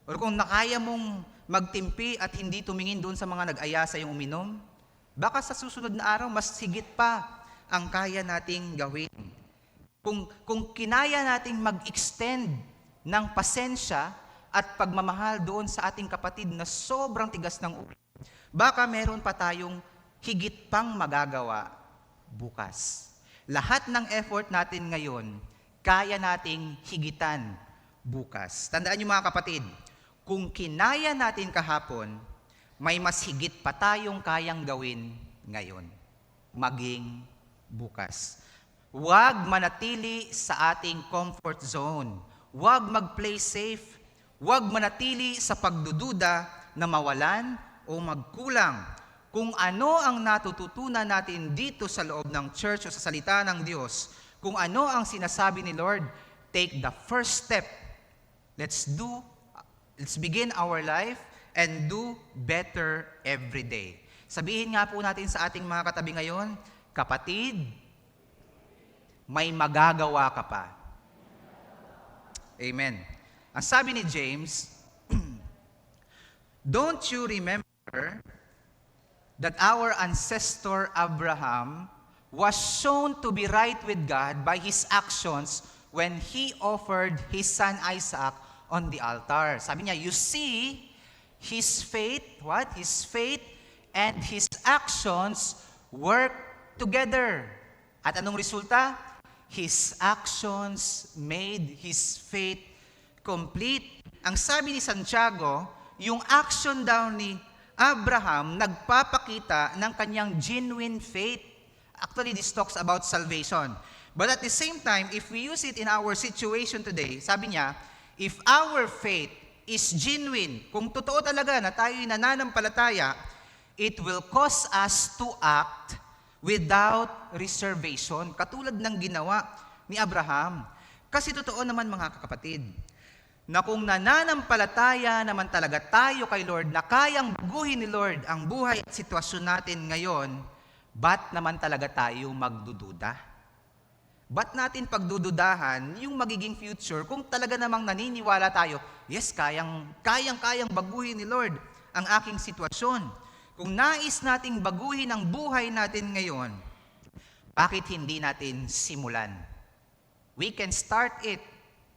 O kung nakaya mong magtimpi at hindi tumingin doon sa mga nag-aya sa iyong uminom, baka sa susunod na araw, mas higit pa ang kaya nating gawin. Kung kinaya nating mag-extend ng pasensya at pagmamahal doon sa ating kapatid na sobrang tigas ng ulo, baka meron pa tayong higit pang magagawa bukas. Lahat ng effort natin ngayon, kaya nating higitan bukas. Tandaan niyo mga kapatid, kung kinaya natin kahapon, may mas higit pa tayong kayang gawin ngayon, maging bukas. Huwag manatili sa ating comfort zone. Huwag mag-play safe. Huwag manatili sa pagdududa na mawalan o magkulang. Kung ano ang natututunan natin dito sa loob ng church o sa salita ng Diyos, kung ano ang sinasabi ni Lord, take the first step. Let's begin our life and do better every day. Sabihin nga po natin sa ating mga katabi ngayon, kapatid, may magagawa ka pa. Amen. Ang sabi ni James, don't you remember that our ancestor Abraham was shown to be right with God by his actions when he offered his son Isaac on the altar? Sabi niya, you see, his faith, what? His faith and his actions work together. At anong resulta? His actions made his faith complete. Ang sabi ni Santiago, yung action daw ni Abraham nagpapakita ng kanyang genuine faith. Actually, this talks about salvation. But at the same time, if we use it in our situation today, sabi niya, if our faith is genuine, kung totoo talaga na tayo'y nananampalataya, it will cause us to act without reservation, katulad ng ginawa ni Abraham. Kasi totoo naman mga kapatid, na kung nananampalataya naman talaga tayo kay Lord, na kayang baguhin ni Lord ang buhay at sitwasyon natin ngayon, ba't naman talaga tayo magdududa? Ba't natin pagdududahan yung magiging future kung talaga namang naniniwala tayo, yes, kayang baguhin ni Lord ang aking sitwasyon. Kung nais nating baguhin ang buhay natin ngayon, bakit hindi natin simulan? We can start it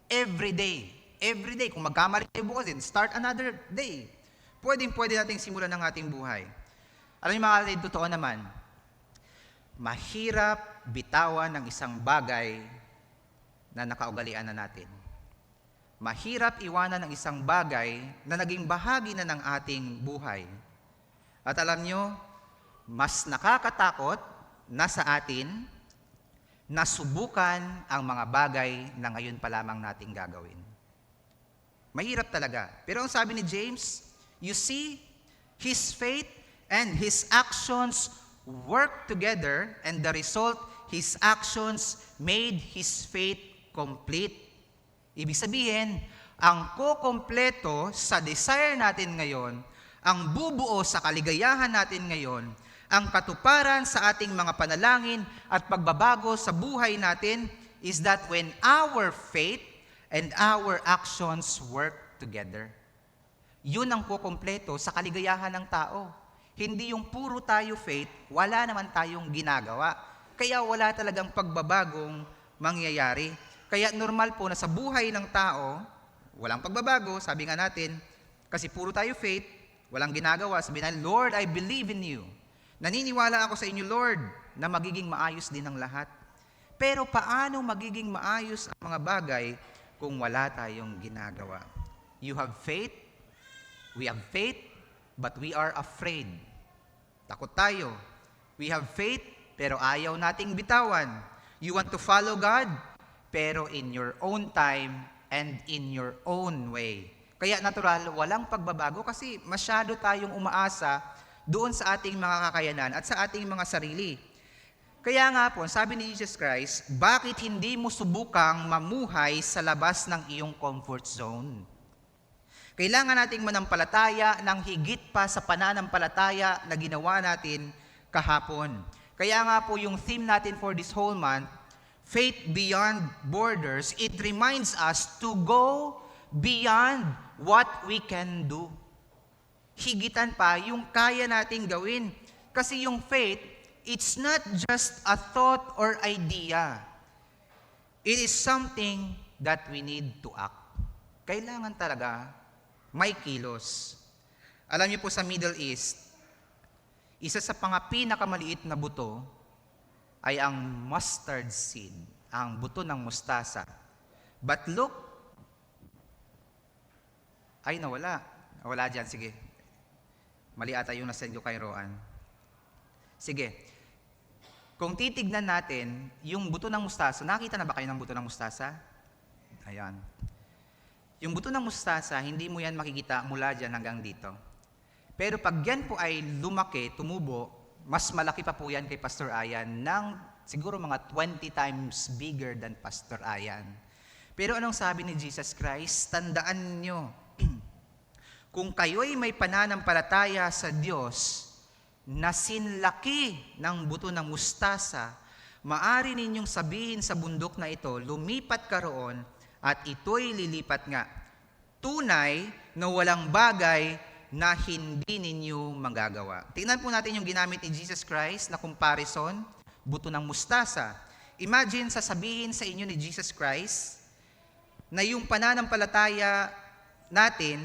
every day. Every day. Kung magkamali tayo bukas din, start another day. Pwede nating simulan ang ating buhay. Alam niyo mga kapatid, totoo naman, mahirap bitawan ng isang bagay na nakaugalian na natin. Mahirap iwanan ng isang bagay na naging bahagi na ng ating buhay. At alam nyo, mas nakakatakot na sa atin na subukan ang mga bagay na ngayon pa lamang nating gagawin. Mahirap talaga. Pero ang sabi ni James, you see, his faith and his actions work together, and the result, his actions made his faith complete. Ibig sabihin, ang kukompleto sa desire natin ngayon Ang bubuo sa kaligayahan natin ngayon, ang katuparan sa ating mga panalangin at pagbabago sa buhay natin is that when our faith and our actions work together. Yun ang kukumpleto sa kaligayahan ng tao. Hindi yung puro tayo faith, wala naman tayong ginagawa. Kaya wala talagang pagbabagong mangyayari. Kaya normal po na sa buhay ng tao, walang pagbabago, sabi nga natin, kasi puro tayo faith, walang ginagawa. Sabi natin, Lord, I believe in you. Naniniwala ako sa inyo, Lord, na magiging maayos din ang lahat. Pero paano magiging maayos ang mga bagay kung wala tayong ginagawa? You have faith, we have faith, but we are afraid. Takot tayo. We have faith, pero ayaw nating bitawan. You want to follow God, pero in your own time and in your own way. Kaya natural, walang pagbabago kasi masyado tayong umaasa doon sa ating mga kakayanan at sa ating mga sarili. Kaya nga po, sabi ni Jesus Christ, bakit hindi mo subukang mamuhay sa labas ng iyong comfort zone? Kailangan nating manampalataya ng higit pa sa pananampalataya na ginawa natin kahapon. Kaya nga po yung theme natin for this whole month, Faith Beyond Borders, it reminds us to go beyond what we can do. Higitan pa yung kaya nating gawin. Kasi yung faith, it's not just a thought or idea. It is something that we need to act. Kailangan talaga may kilos. Alam niyo po sa Middle East, isa sa pinakamaliit na buto ay ang mustard seed, ang buto ng mustasa. But look, ay nawala. Wala dyan, sige. Mali ata yung nasend ko kay Roan. Sige. Kung titignan natin, yung buto ng mustasa, nakita na ba kayo ng buto ng mustasa? Ayan. Yung buto ng mustasa, hindi mo yan makikita mula dyan hanggang dito. Pero pag yan po ay lumaki, tumubo, mas malaki pa po yan kay Pastor Ayan ng siguro mga 20 times bigger than Pastor Ayan. Pero anong sabi ni Jesus Christ? Tandaan nyo, kung kayo'y may pananampalataya sa Diyos na sinlaki ng buto ng mustasa, maari ninyong sabihin sa bundok na ito, lumipat ka roon at ito'y lilipat nga. Tunay na walang bagay na hindi ninyo magagawa. Tingnan po natin yung ginamit ni Jesus Christ na comparison, buto ng mustasa. Imagine, sasabihin sa inyo ni Jesus Christ na yung pananampalataya natin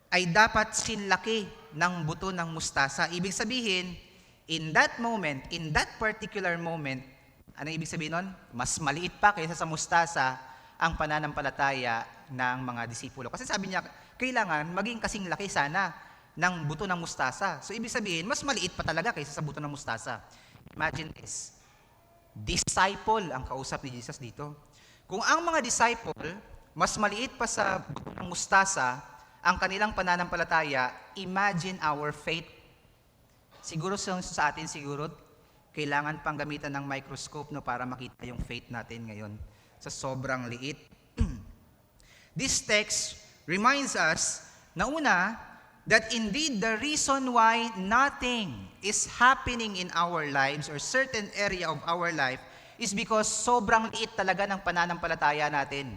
ay dapat sinlaki ng buto ng mustasa. Ibig sabihin, in that moment, in that particular moment, ano ibig sabihin nun? Mas maliit pa kaysa sa mustasa ang pananampalataya ng mga disipulo. Kasi sabi niya, kailangan maging kasing laki sana ng buto ng mustasa. So ibig sabihin, mas maliit pa talaga kaysa sa buto ng mustasa. Imagine this. Disciple ang kausap ni Jesus dito. Kung ang mga disciple, mas maliit pa sa buto ng mustasa, ang kanilang pananampalataya, imagine our faith. Siguro sa atin, siguro, kailangan pang gamitan ng microscope no, para makita yung faith natin ngayon sa sobrang liit. This text reminds us na una, that indeed the reason why nothing is happening in our lives or certain area of our life is because sobrang liit talaga ng pananampalataya natin.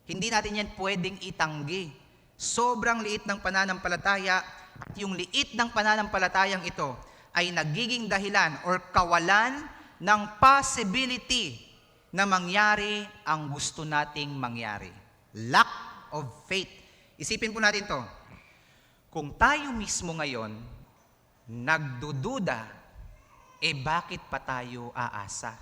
Hindi natin yan pwedeng itanggi. Sobrang liit ng pananampalataya at yung liit ng pananampalatayang ito ay nagiging dahilan or kawalan ng possibility na mangyari ang gusto nating mangyari. Lack of faith. Isipin po natin to. Kung tayo mismo ngayon nagdududa, bakit pa tayo aasa?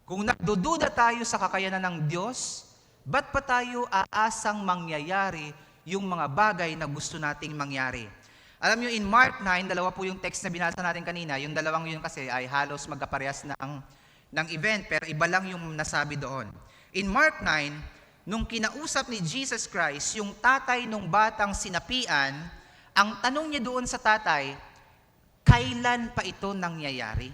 Kung nagdududa tayo sa kakayanan ng Diyos, ba't pa tayo aasang mangyayari yung mga bagay na gusto nating mangyari? Alam nyo, in Mark 9, dalawa po yung text na binasa natin kanina. Yung dalawang yun kasi ay halos magkaparehas ng event, pero iba lang yung nasabi doon. In Mark 9, nung kinausap ni Jesus Christ, yung tatay nung batang sinapian, ang tanong niya doon sa tatay, kailan pa ito nangyayari?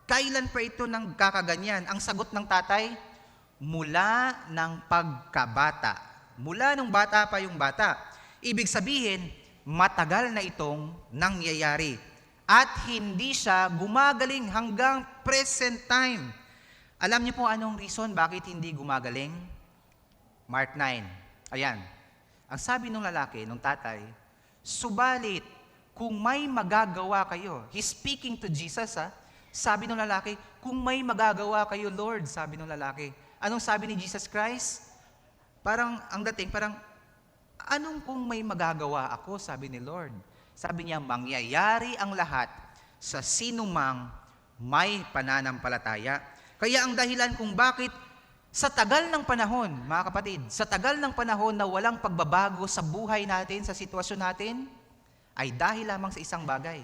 Kailan pa ito nang kakaganyan? Ang sagot ng tatay, mula ng pagkabata. Mula nung bata pa yung bata. Ibig sabihin, matagal na itong nangyayari. At hindi siya gumagaling hanggang present time. Alam niyo po anong reason bakit hindi gumagaling? Mark 9. Ayan. Ang sabi ng lalaki, ng tatay, subalit, kung may magagawa kayo, he's speaking to Jesus, ha? Sabi ng lalaki, kung may magagawa kayo, Lord, sabi ng lalaki. Anong sabi ni Jesus Christ? Parang, ang dating, parang, anong kung may magagawa ako, sabi ni Lord? Sabi niya, mangyayari ang lahat sa sinumang may pananampalataya. Kaya ang dahilan kung bakit sa tagal ng panahon, mga kapatid, sa tagal ng panahon na walang pagbabago sa buhay natin, sa sitwasyon natin, ay dahil lamang sa isang bagay.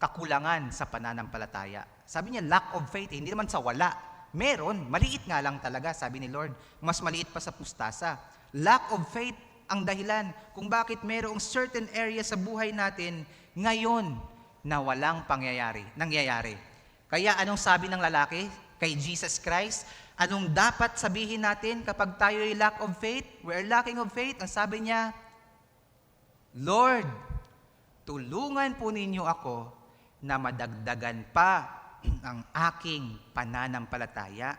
Kakulangan sa pananampalataya. Sabi niya, lack of faith. Hindi naman sa wala. Meron, maliit nga lang talaga, sabi ni Lord. Mas maliit pa sa mustasa. Lack of faith ang dahilan kung bakit merong certain area sa buhay natin ngayon na walang nangyayari. Kaya anong sabi ng lalaki kay Jesus Christ? Anong dapat sabihin natin kapag tayo ay lack of faith? We're lacking of faith. Ang sabi niya, Lord, tulungan po ninyo ako na madagdagan pa ang aking pananampalataya.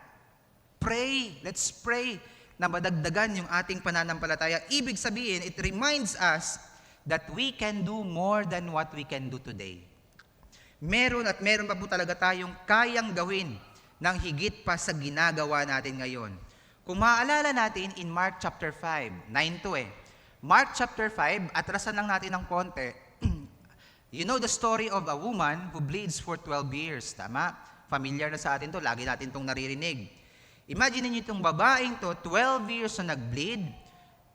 Pray, let's pray na madagdagan yung ating pananampalataya. Ibig sabihin, it reminds us that we can do more than what we can do today. Meron pa po talaga tayong kayang gawin ng higit pa sa ginagawa natin ngayon. Kung maaalala natin in Mark chapter 5, 9 to Mark chapter 5, atrasan lang natin ng konti. You know the story of a woman who bleeds for 12 years. Tama? Familiar na sa atin to, lagi natin itong naririnig. Imagine niyo itong babaeng to, 12 years na nag-bleed,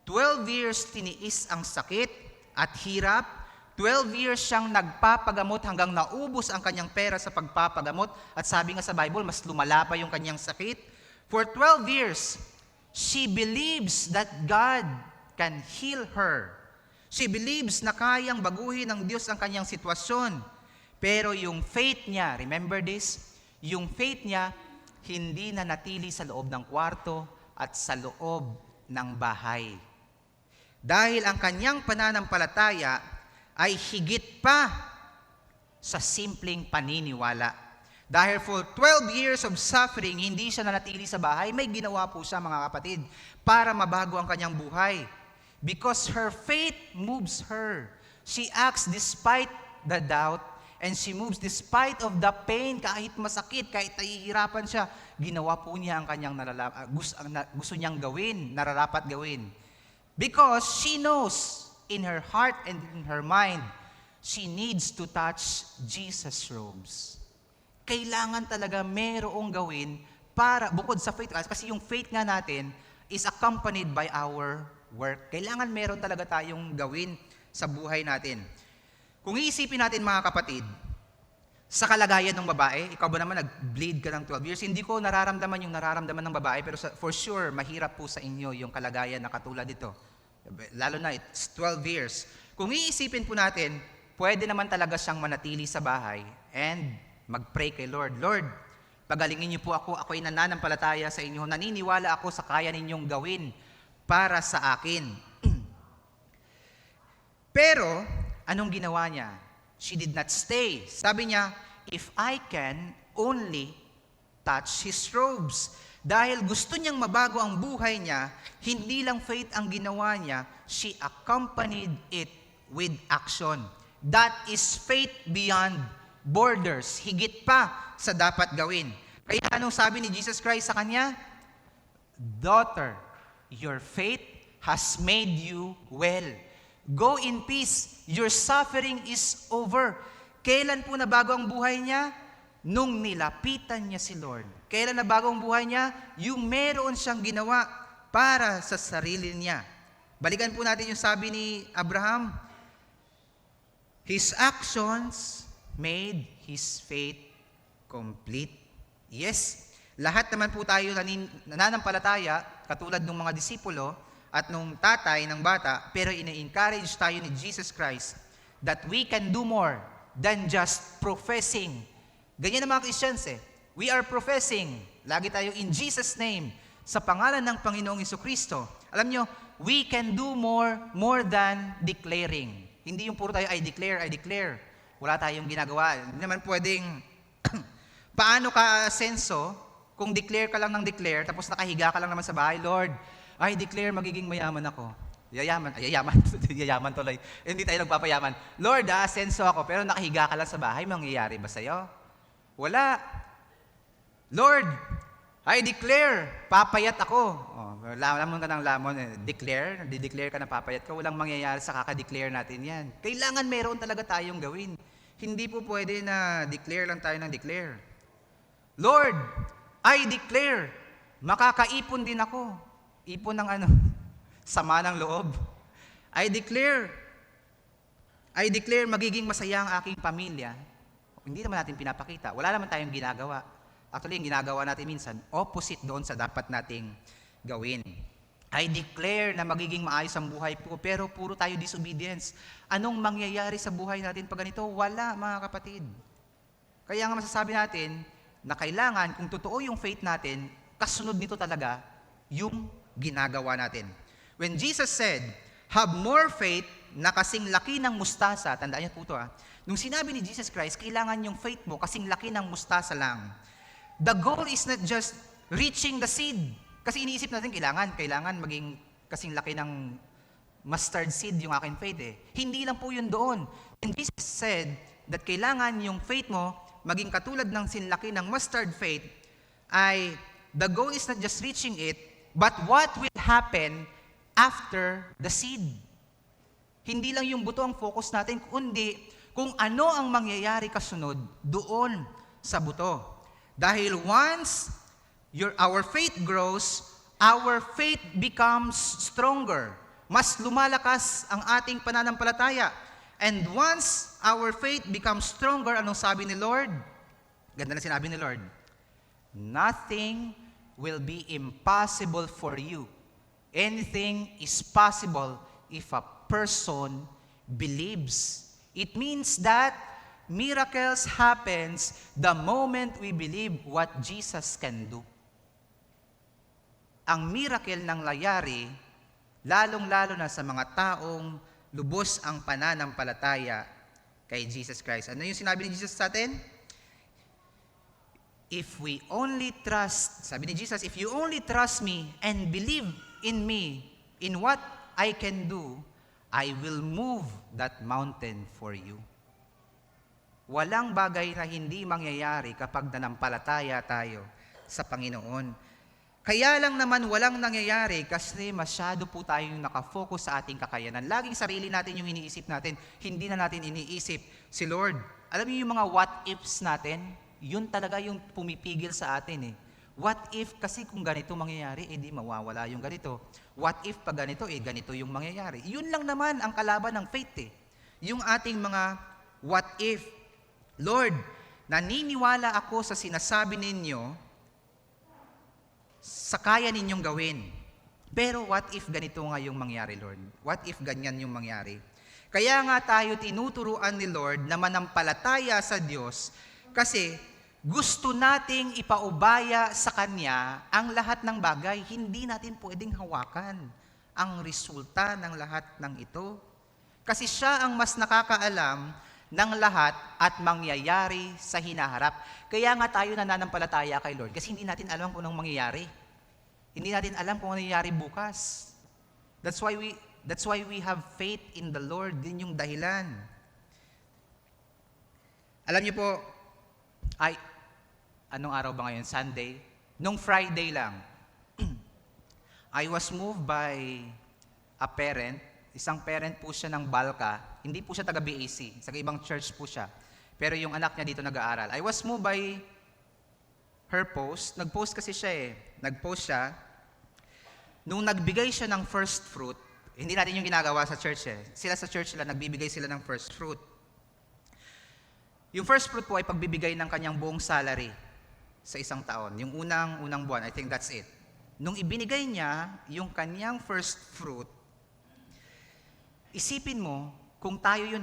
12 years tiniis ang sakit at hirap, 12 years siyang nagpapagamot hanggang naubos ang kanyang pera sa pagpapagamot at sabi nga sa Bible, mas lumala pa yung kanyang sakit. For 12 years, she believes that God can heal her. She believes na kayang baguhin ng Diyos ang kanyang sitwasyon. Pero yung faith niya, remember this? Yung faith niya, hindi na natili sa loob ng kwarto at sa loob ng bahay. Dahil ang kanyang pananampalataya ay higit pa sa simpleng paniniwala. Dahil for 12 years of suffering, hindi siya nanatili sa bahay, may ginawa po siya, mga kapatid, para mabago ang kanyang buhay. Because her faith moves her. She acts despite the doubt, and she moves despite of the pain, kahit masakit, kahit nahihirapan siya, ginawa po niya ang kanyang gusto niyang gawin, nararapat gawin. Because she knows in her heart and in her mind, she needs to touch Jesus' robes. Kailangan talaga merong gawin para, bukod sa faith, kasi yung faith nga natin is accompanied by our work. Kailangan meron talaga tayong gawin sa buhay natin. Kung iisipin natin, mga kapatid, sa kalagayan ng babae, ikaw ba naman nag-bleed ka ng 12 years? Hindi ko nararamdaman yung nararamdaman ng babae, pero for sure, mahirap po sa inyo yung kalagayan na katulad ito. Lalo na, it's 12 years. Kung iisipin po natin, pwede naman talaga siyang manatili sa bahay and mag-pray kay Lord. Lord, pagalingin niyo po ako, ako'y nananampalataya sa inyo, naniniwala ako sa kaya ninyong gawin para sa akin. Pero, anong ginawa niya? She did not stay. Sabi niya, if I can only touch His robes. Dahil gusto niyang mabago ang buhay niya, hindi lang faith ang ginawa niya, she accompanied it with action. That is faith beyond borders. Higit pa sa dapat gawin. Kaya anong sabi ni Jesus Christ sa kanya? Daughter, your faith has made you well. Go in peace. Your suffering is over. Kailan po nabago ang buhay niya? Nung nilapitan niya si Lord. Kailan nabago ang buhay niya? Yung meron siyang ginawa para sa sarili niya. Balikan po natin yung sabi ni Abraham. His actions made his faith complete. Yes, lahat naman po tayo nananampalataya, katulad ng mga disipulo at nung tatay ng bata, pero ina-encourage tayo ni Jesus Christ that we can do more than just professing. Ganyan ang mga Christians We are professing, lagi tayo in Jesus' name, sa pangalan ng Panginoong Jesucristo. Alam nyo, we can do more than declaring. Hindi yung puro tayo, I declare. Wala tayong ginagawa. Hindi naman pwedeng, paano ka asenso kung declare ka lang ng declare, tapos nakahiga ka lang naman sa bahay, Lord, I declare magiging mayaman ako. Yayaman tuloy. Hindi tayo nagpapayaman. Lord, asenso ako, pero nakahiga ka lang sa bahay, mangyayari ba sa'yo? Wala. Lord, I declare, papayat ako. Lamon ka ng lamon. Declare ka na papayat ka. Walang mangyayari sa kaka-declare natin yan. Kailangan meron talaga tayong gawin. Hindi po pwede na declare lang tayo ng declare. Lord, I declare, makakaipon din ako. Ipon ng ano? Sama ng loob. I declare, magiging masaya ang aking pamilya. Hindi naman natin pinapakita. Wala naman tayong ginagawa. Actually, yung ginagawa natin minsan, opposite doon sa dapat nating gawin. I declare na magiging maayos ang buhay ko, pero puro tayo disobedience. Anong mangyayari sa buhay natin pag ganito? Wala, mga kapatid. Kaya nga masasabi natin na kailangan, kung totoo yung faith natin, kasunod nito talaga yung ginagawa natin. When Jesus said, have more faith na kasing laki ng mustasa, tandaan niyo po ito nung sinabi ni Jesus Christ, kailangan yung faith mo kasing laki ng mustasa lang. The goal is not just reaching the seed. Kasi iniisip natin, kailangan maging kasing laki ng mustard seed yung aking faith Hindi lang po yun doon. And Jesus said that kailangan yung faith mo maging katulad ng sinlaki ng mustard faith ay the goal is not just reaching it, but what will happen after the seed. Hindi lang yung buto ang focus natin, kundi kung ano ang mangyayari kasunod doon sa buto. Dahil once our faith grows, our faith becomes stronger. Mas lumalakas ang ating pananampalataya. And once our faith becomes stronger, anong sabi ni Lord? Ganda na sinabi ni Lord. Nothing will be impossible for you. Anything is possible if a person believes. It means that miracles happens the moment we believe what Jesus can do. Ang miracle ng layari, lalong-lalo na sa mga taong lubos ang pananampalataya kay Jesus Christ. Ano yung sinabi ni Jesus sa atin? If we only trust, sabi ni Jesus, if you only trust me and believe in me, in what I can do, I will move that mountain for you. Walang bagay na hindi mangyayari kapag nanampalataya tayo sa Panginoon. Kaya lang naman walang nangyayari kasi masyado po tayong nakafocus sa ating kakayanan. Laging sarili natin yung iniisip natin, hindi na natin iniisip si Lord. Alam niyo yung mga what ifs natin, yun talaga yung pumipigil sa atin What if kasi kung ganito mangyayari, di mawawala yung ganito. What if pag ganito, ganito yung mangyayari. Yun lang naman ang kalaban ng faith Yung ating mga what if. Lord, naniniwala ako sa sinasabi ninyo sa kaya ninyong gawin. Pero what if ganito nga yung mangyari, Lord? What if ganyan yung mangyari? Kaya nga tayo tinuturuan ni Lord na manampalataya sa Diyos kasi gusto nating ipaubaya sa Kanya ang lahat ng bagay. Hindi natin pwedeng hawakan ang resulta ng lahat ng ito. Kasi siya ang mas nakakaalam ng lahat at mangyayari sa hinaharap. Kaya nga tayo nananampalataya kay Lord kasi hindi natin alam kung anong mangyayari. Hindi natin alam kung ano nangyayari bukas. That's why we have faith in the Lord. Din yung dahilan. Alam niyo po, anong araw ba ngayon? Sunday? Nung Friday lang, I was moved by a parent. Isang parent po siya ng Balka. Hindi po siya taga-BAC. Sa ibang church po siya. Pero yung anak niya dito nag-aaral. I was moved by her post. Nag-post kasi siya Nag-post siya. Nung nagbigay siya ng first fruit, hindi natin yung ginagawa sa church Sila sa church nagbibigay sila ng first fruit. Yung first fruit po ay pagbibigay ng kanyang buong salary sa isang taon. Yung unang buwan, I think that's it. Nung ibinigay niya yung kanyang first fruit, isipin mo, kung tayo yun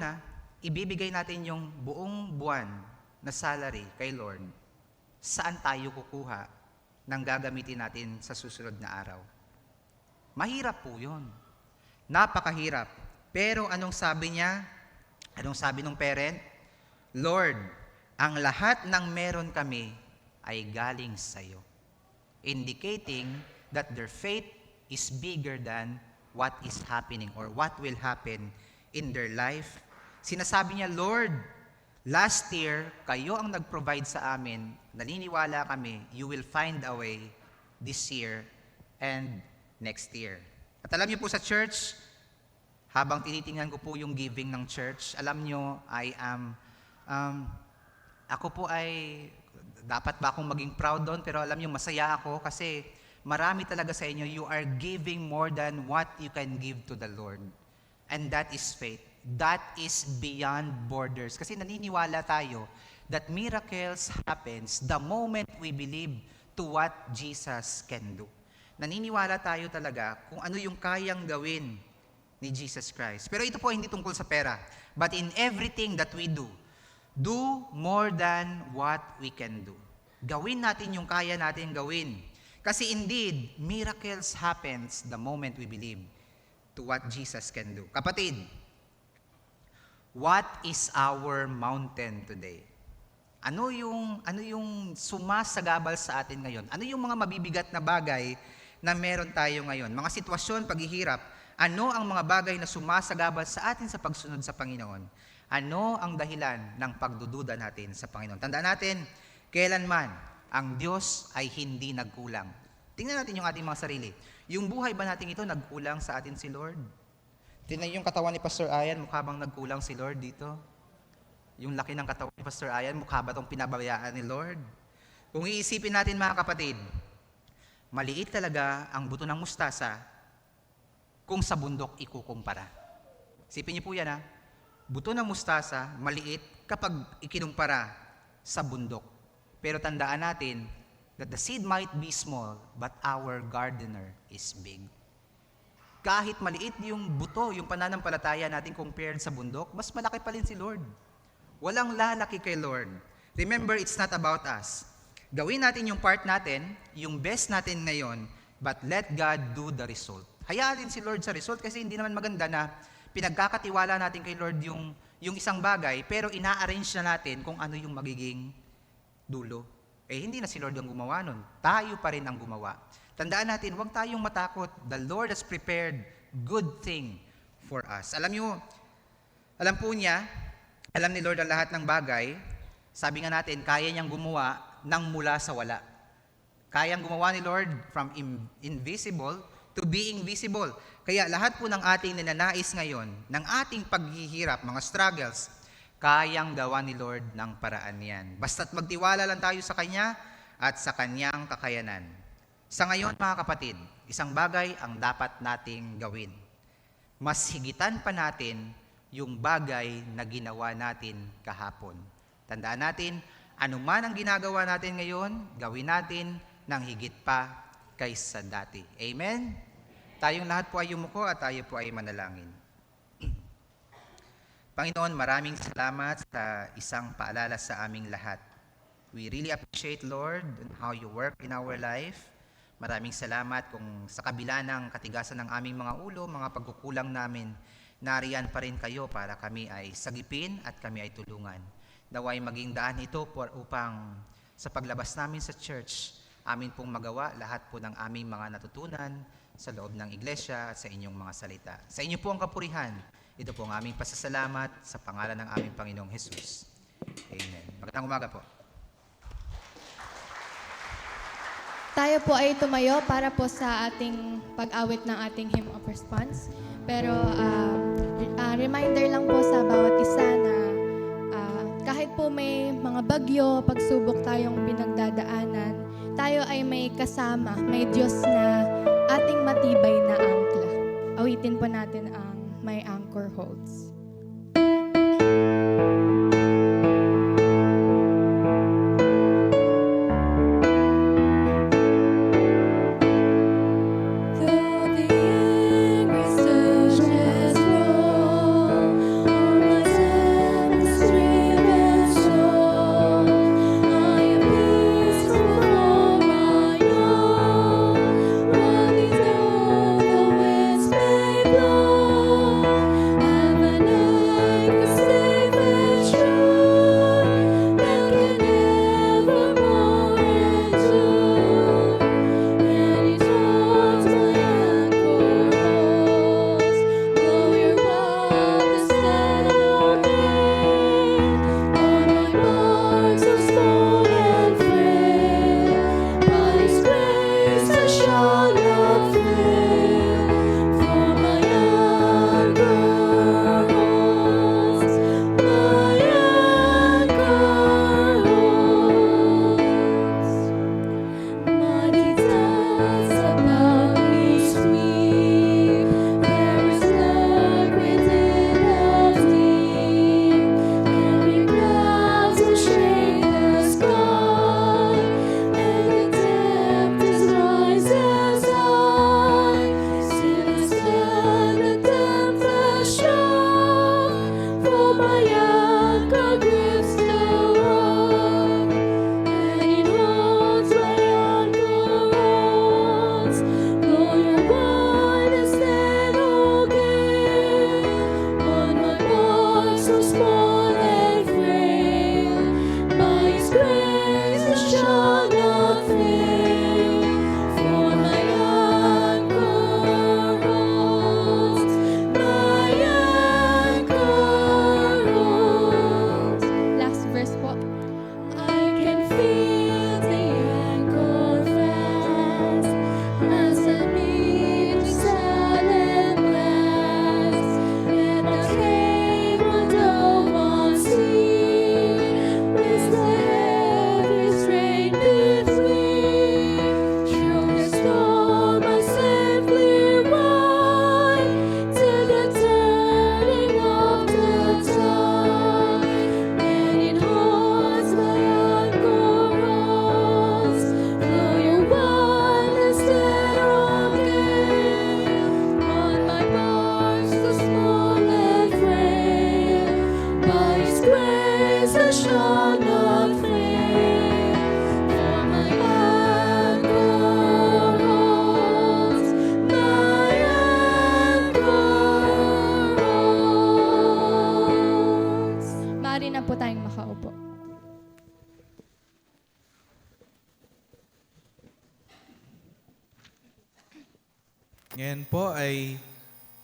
ibibigay natin yung buong buwan na salary kay Lord, saan tayo kukuha ng gagamitin natin sa susunod na araw? Mahirap po yun. Napakahirap. Pero anong sabi niya? Anong sabi ng parent? Lord, ang lahat ng meron kami ay galing sa iyo. Indicating that their faith is bigger than what is happening or what will happen in their life. Sinasabi niya, Lord, last year, kayo ang nag-provide sa amin. Naniniwala kami, you will find a way this year and next year. At alam niyo po sa church, habang tinitingnan ko po yung giving ng church, alam niyo, ako po ay, dapat ba akong maging proud doon? Pero alam niyo, masaya ako kasi marami talaga sa inyo, you are giving more than what you can give to the Lord. And that is faith. That is beyond borders. Kasi naniniwala tayo that miracles happens the moment we believe to what Jesus can do. Naniniwala tayo talaga kung ano yung kayang gawin ni Jesus Christ. Pero ito po hindi tungkol sa pera. But in everything that we do more than what we can do. Gawin natin yung kaya natin gawin. Kasi indeed, miracles happens the moment we believe to what Jesus can do. Kapatid, what is our mountain today? Ano yung sumasagabal sa atin ngayon? Ano yung mga mabibigat na bagay na meron tayo ngayon? Mga sitwasyon, paghihirap. Ano ang mga bagay na sumasagabal sa atin sa pagsunod sa Panginoon? Ano ang dahilan ng pagdududa natin sa Panginoon? Tandaan natin, kailanman ang Diyos ay hindi nagkulang. Tingnan natin yung ating mga sarili. Yung buhay ba natin ito, nagkulang sa atin si Lord? Tingnan yung katawan ni Pastor Ayan, mukha bang nagkulang si Lord dito? Yung laki ng katawan ni Pastor Ayan, mukha ba itong pinabayaan ni Lord? Kung iisipin natin mga kapatid, maliit talaga ang buto ng mustasa kung sa bundok ikukumpara. Isipin niyo po yan ha. Buto ng mustasa, maliit kapag ikinumpara sa bundok. Pero tandaan natin that the seed might be small, but our gardener is big. Kahit maliit yung buto, yung pananampalataya natin compared sa bundok, mas malaki pa rin si Lord. Walang lalaki kay Lord. Remember, it's not about us. Gawin natin yung part natin, yung best natin ngayon, but let God do the result. Hayaan din si Lord sa result kasi hindi naman maganda na pinagkakatiwala natin kay Lord yung isang bagay, pero ina-arrange na natin kung ano yung magiging dulo. Hindi na si Lord ang gumawa nun. Tayo pa rin ang gumawa. Tandaan natin, huwag tayong matakot. The Lord has prepared good thing for us. Alam po niya, alam ni Lord ang lahat ng bagay. Sabi nga natin, kaya niyang gumawa ng mula sa wala. Kayang gumawa ni Lord from invisible to being visible. Kaya lahat po ng ating ninanais ngayon, ng ating paghihirap, mga struggles, kayang gawa ni Lord ng paraan yan. Basta't magtiwala lang tayo sa Kanya at sa Kanyang kakayanan. Sa ngayon, mga kapatid, isang bagay ang dapat nating gawin. Mas higitan pa natin yung bagay na ginawa natin kahapon. Tandaan natin, anuman ang ginagawa natin ngayon, gawin natin ng higit pa kaysa dati. Amen? Tayong lahat po ay yumuko at tayo po ay manalangin. Panginoon, maraming salamat sa isang paalala sa aming lahat. We really appreciate, Lord, how you work in our life. Maraming salamat kung sa kabila ng katigasan ng aming mga ulo, mga pagkukulang namin, nariyan pa rin kayo para kami ay sagipin at kami ay tulungan. Naway maging daan ito upang sa paglabas namin sa church, amin pong magawa lahat po ng aming mga natutunan sa loob ng iglesia at sa inyong mga salita. Sa inyo po ang kapurihan. Ito po ang aming pasasalamat sa pangalan ng aming Panginoong Jesus. Amen. Magandang umaga po. Tayo po ay tumayo para po sa ating pag-awit ng ating hymn of response. Pero reminder lang po sa bawat isa na kahit po may mga bagyo, pagsubok tayong pinagdadaanan, tayo ay may kasama, may Diyos na ating matibay na angkla. Awitin po natin ang My Anchor Holds. The Ngayon po ay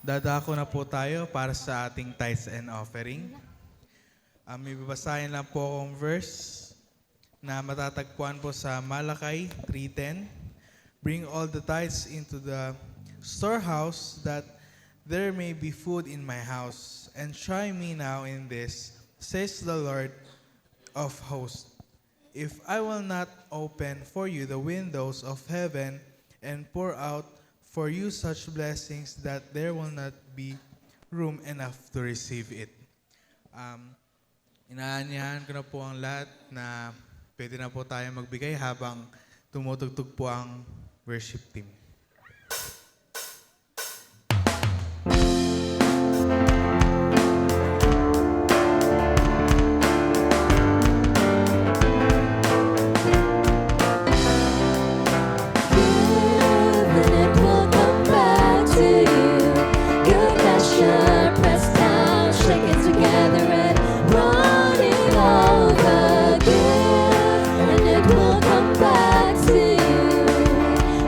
dadako na po tayo para sa ating tithes and offering. May babasahin lang po akong verse na matatagpuan po sa Malakay 3:10. Bring all the tithes into the storehouse, that there may be food in my house. And try me now in this, says the Lord of hosts. If I will not open for you the windows of heaven and pour out for you such blessings that there will not be room enough to receive it. Inaanyahan ko na po ang lahat na pwede na po tayo magbigay habang tumutugtog po ang worship team. And it will come back to you. Good measure, pressed down, shaken together and running over. Give, and it will come back to you.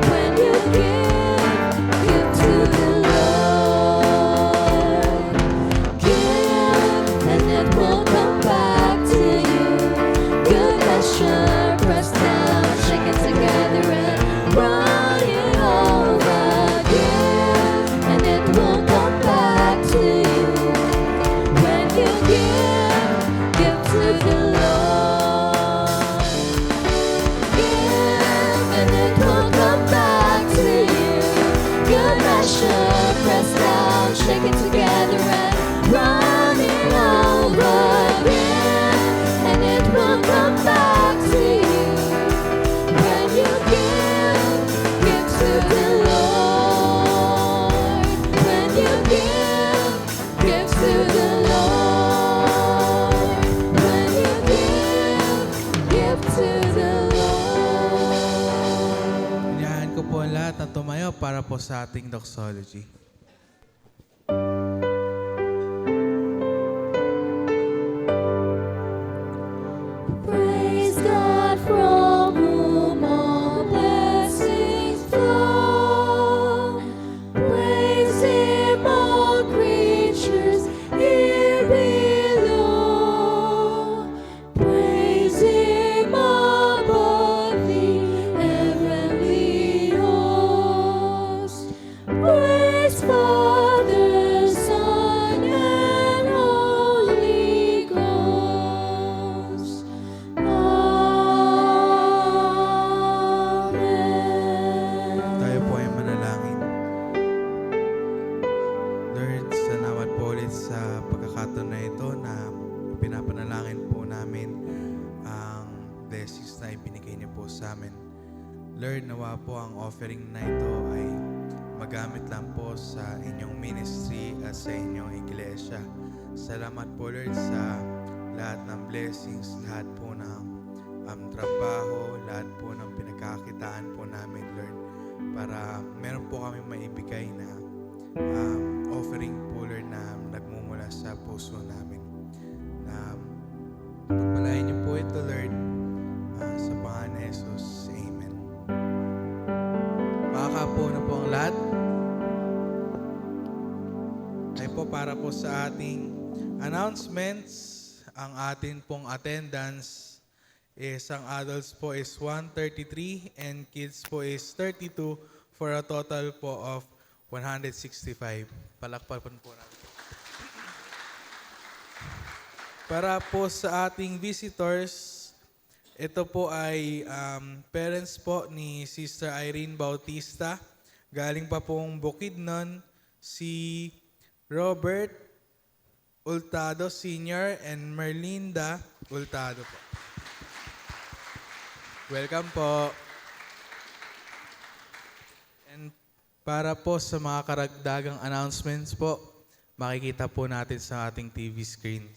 When you give to the Lord. Give, and it will come back to you. Good measure, pressed down, shaken together and running over. Give, and it will come back to you. When you give to the Lord. Give, and it will come back to you. Good measure, pressed down, shaken together and running over. Give, and it will come back to you. When you give to the Lord. When you give to the Lord. When you give to the Lord. Inaanyahan ko po ang lahat na tumayo para po sa ating doxology. Praise God from whom all blessings flow. Praise Him, all creatures here below. Praise Him above the heavenly host. Praise Father, Son, and Holy Ghost. Amen. Tayo po ay manalangin. Lord, salamat po ulit sa pagkakataon na ito na pinapanalangin po namin ang blessings na ibinigay niyo po sa amin. Lord, nawa po ang offering na ito ay magamit lang po sa inyong ministry at sa inyong iglesia. Salamat po Lord sa lahat ng blessings, lahat po ng trabaho, lahat po ng pinagkakitaan po namin Lord, para meron po kami maibigay na offering po Lord na nagmumula sa puso namin. Pagpalain niyo po ito Lord, sa pangalan ni Jesus. Amen. Makakapo na po ang lahat. Ay po para po sa ating announcements, ang atin pong attendance is ang adults po is 133 and kids po is 32 for a total po of 165. Palakpakan po natin. Para po sa ating visitors, ito po ay parents po ni Sister Irene Bautista. Galing pa pong Bukidnon, si Robert Ultado Sr. and Merlinda Ultado po. Welcome po. And para po sa mga karagdagang announcements po, makikita po natin sa ating TV screen.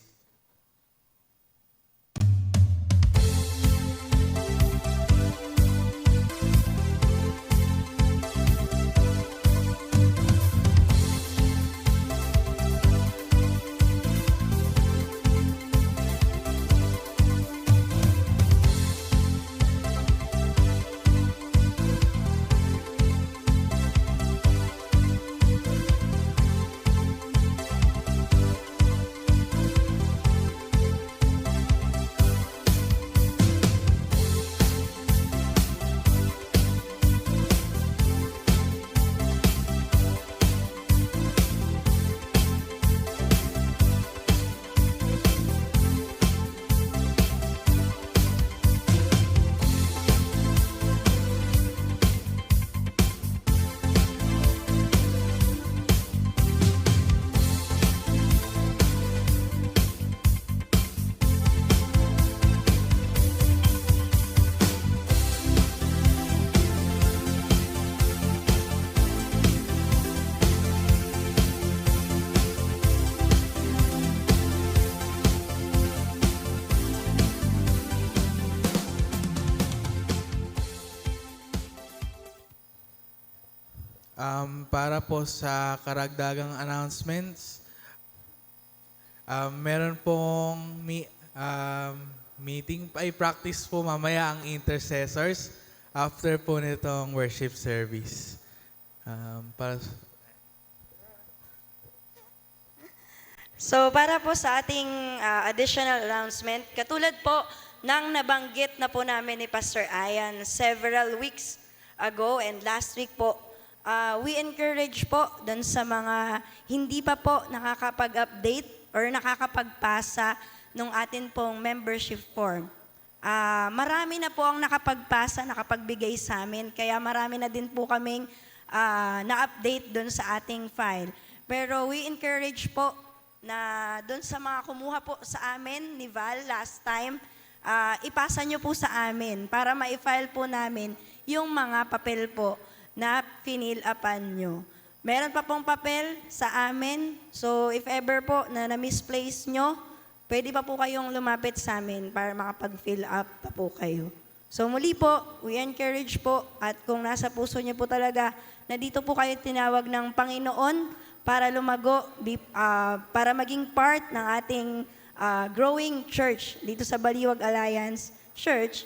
Para po sa karagdagang announcements, meron pong meeting, ay practice po mamaya ang intercessors after po nitong worship service. Para, So para po sa ating additional announcement, katulad po ng nabanggit na po namin ni Pastor Ayan several weeks ago and last week po, we encourage po dun sa mga hindi pa po nakakapag-update or nakakapagpasa ng atin pong membership form. Marami na po ang nakapagpasa, nakapagbigay sa amin, kaya marami na din po kaming na-update dun sa ating file. Pero we encourage po na dun sa mga kumuha po sa amin ni Val last time, ipasa nyo po sa amin para ma-file po namin yung mga papel po na finil upan nyo. Meron pa pong papel sa amin, so if ever po na misplace nyo, pwede pa po kayong lumapit sa amin para makapag-fill up pa po kayo. So muli po, we encourage po at kung nasa puso niyo po talaga na dito po kayo tinawag ng Panginoon para lumago, para maging part ng ating growing church dito sa Baliwag Alliance Church,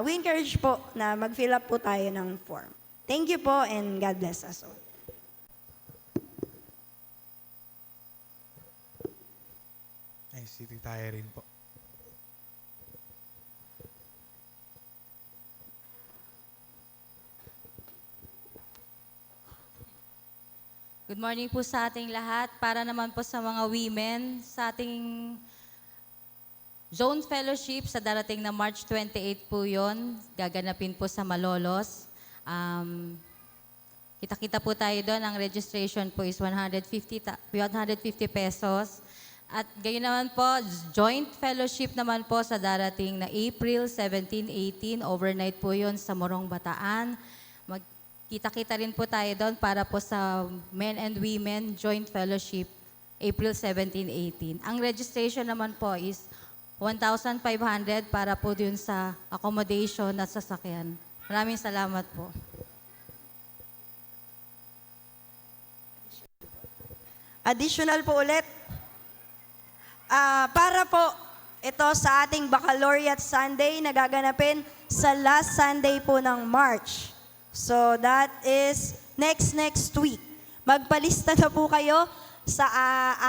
we encourage po na mag-fill up po tayo ng form. Thank you po and God bless us all. ay, city tayo rin po. Good morning po sa ating lahat. Para naman po sa mga women, sa ating Zone Fellowship sa darating na March 28 po yon, gaganapin po sa Malolos. Kita-kita po tayo doon. Ang registration po is 150 pesos. At gayon naman po, Joint Fellowship naman po sa darating na April 17-18. Overnight po yon sa Morong Bataan. Kita-kita rin po tayo doon para po sa Men and Women Joint Fellowship, April 17-18. Ang registration naman po is 1,500 para po dun sa accommodation at sasakyan. Maraming salamat po. Additional po ulit, para po ito sa ating Baccalaureate Sunday na gaganapin sa last Sunday po ng March. So that is next week. Magpalista na po kayo sa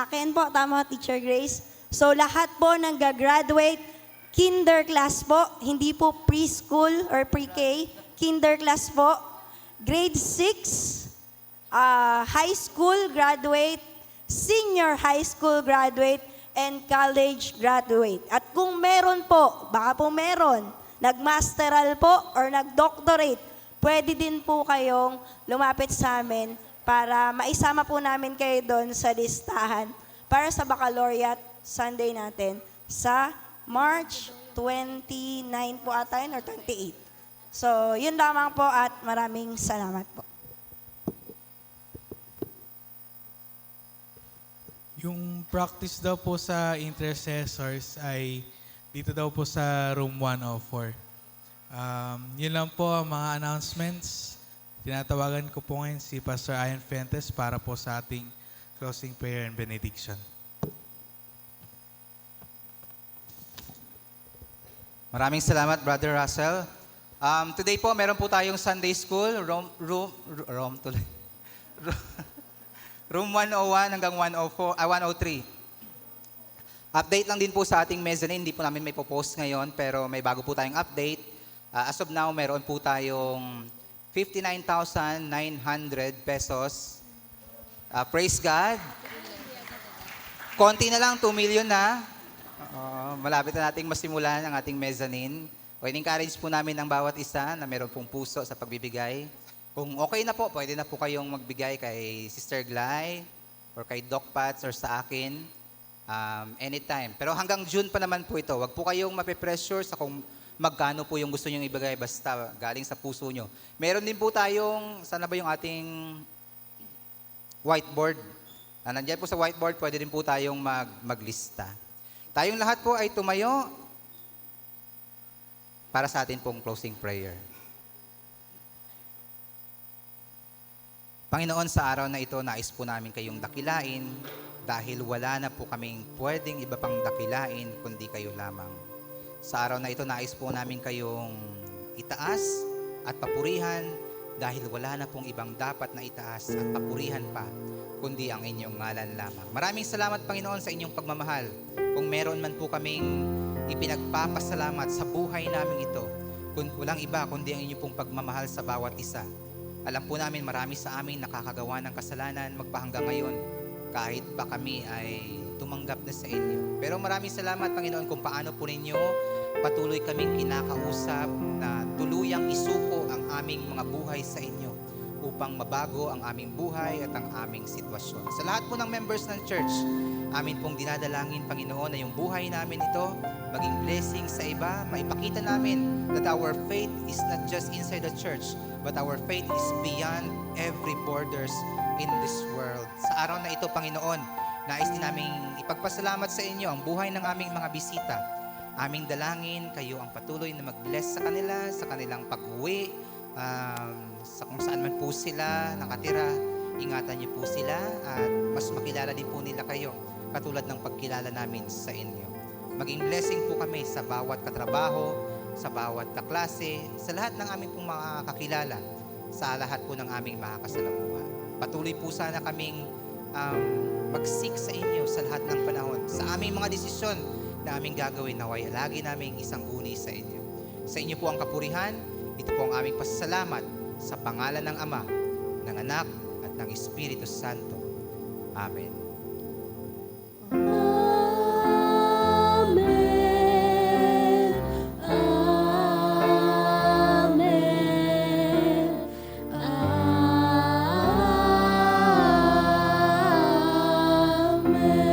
akin po, tama Teacher Grace. So lahat po ng gagraduate, kinder class po, hindi po preschool or pre-K, kinder class po, grade 6, high school graduate, senior high school graduate, and college graduate. At kung meron po, baka po meron, nagmasteral po or nagdoctorate, pwede din po kayong lumapit sa amin para maisama po namin kayo doon sa listahan para sa Baccalaureate Sunday natin sa March 29 po ata yun or 28. So, yun lamang po at maraming salamat po. Yung practice daw po sa intercessors ay dito daw po sa room 104. Yun lang po ang mga announcements. Tinatawagan ko po ngayon si Pastor Ian Fuentes para po sa ating closing prayer and benediction. Maraming salamat, Brother Russell. Today po, meron po tayong Sunday School, room 101 hanggang 103. Update lang din po sa ating mezzanine, hindi po namin may post ngayon, pero may bago po tayong update. As of now, meron po tayong 59,900 pesos. Praise God. Konti na lang, 2 million na. Malapit na nating masimulan ang ating mezzanine. Encourage po namin ang bawat isa na meron pong puso sa pagbibigay. Kung okay na po, pwede na po kayong magbigay kay Sister Glay or kay Doc Pats or sa akin anytime. Pero hanggang June pa naman po ito. Huwag po kayong mape-pressure sa kung magkano po yung gusto nyong ibigay, basta galing sa puso nyo. Meron din po tayong, sana ba yung ating whiteboard? Nandiyan po sa whiteboard, pwede din po tayong maglista. Tayong lahat po ay tumayo para sa atin pong closing prayer. Panginoon, sa araw na ito, nais po namin kayong dakilain dahil wala na po kaming pwedeng iba pang dakilain kundi kayo lamang. Sa araw na ito, nais po namin kayong itaas at papurihan dahil wala na pong ibang dapat na itaas at papurihan pa kundi ang inyong ngalan lamang. Maraming salamat, Panginoon, sa inyong pagmamahal. Kung meron man po kaming ipinagpapasalamat sa buhay namin ito, kung walang iba kundi ang inyong pong pagmamahal sa bawat isa. Alam po namin marami sa amin nakakagawa ng kasalanan magpahanggang ngayon kahit pa kami ay tumanggap na sa inyo. Pero maraming salamat, Panginoon, kung paano po ninyo patuloy kaming kinakausap na tuluyang isuko ang aming mga buhay sa inyo upang mabago ang aming buhay at ang aming sitwasyon. Sa lahat po ng members ng church, amin pong dinadalangin, Panginoon, na yung buhay namin ito maging blessing sa iba, maipakita namin that our faith is not just inside the church, but our faith is beyond every borders in this world. Sa araw na ito, Panginoon, nais din naming ipagpasalamat sa inyo ang buhay ng aming mga bisita. Aming dalangin, kayo ang patuloy na mag-bless sa kanila, sa kanilang pag-uwi, sa kung saan man po sila nakatira. Ingatan niyo po sila at mas makilala din po nila kayo katulad ng pagkilala namin sa inyo. Maging blessing po kami sa bawat katrabaho, sa bawat kaklase, sa lahat ng aming pong mga kakilala, sa lahat po ng aming mga kasalamuha. Patuloy po sana kaming mag-seek sa inyo sa lahat ng panahon. Sa aming mga desisyon na aming gagawin, naway lagi naming isang uni sa inyo. Sa inyo po ang kapurihan. Ito po ang aming pasasalamat sa pangalan ng Ama, ng Anak, at ng Espiritu Santo. Amen. Amen. Amen. Amen.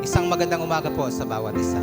Isang magandang umaga po sa bawat isa.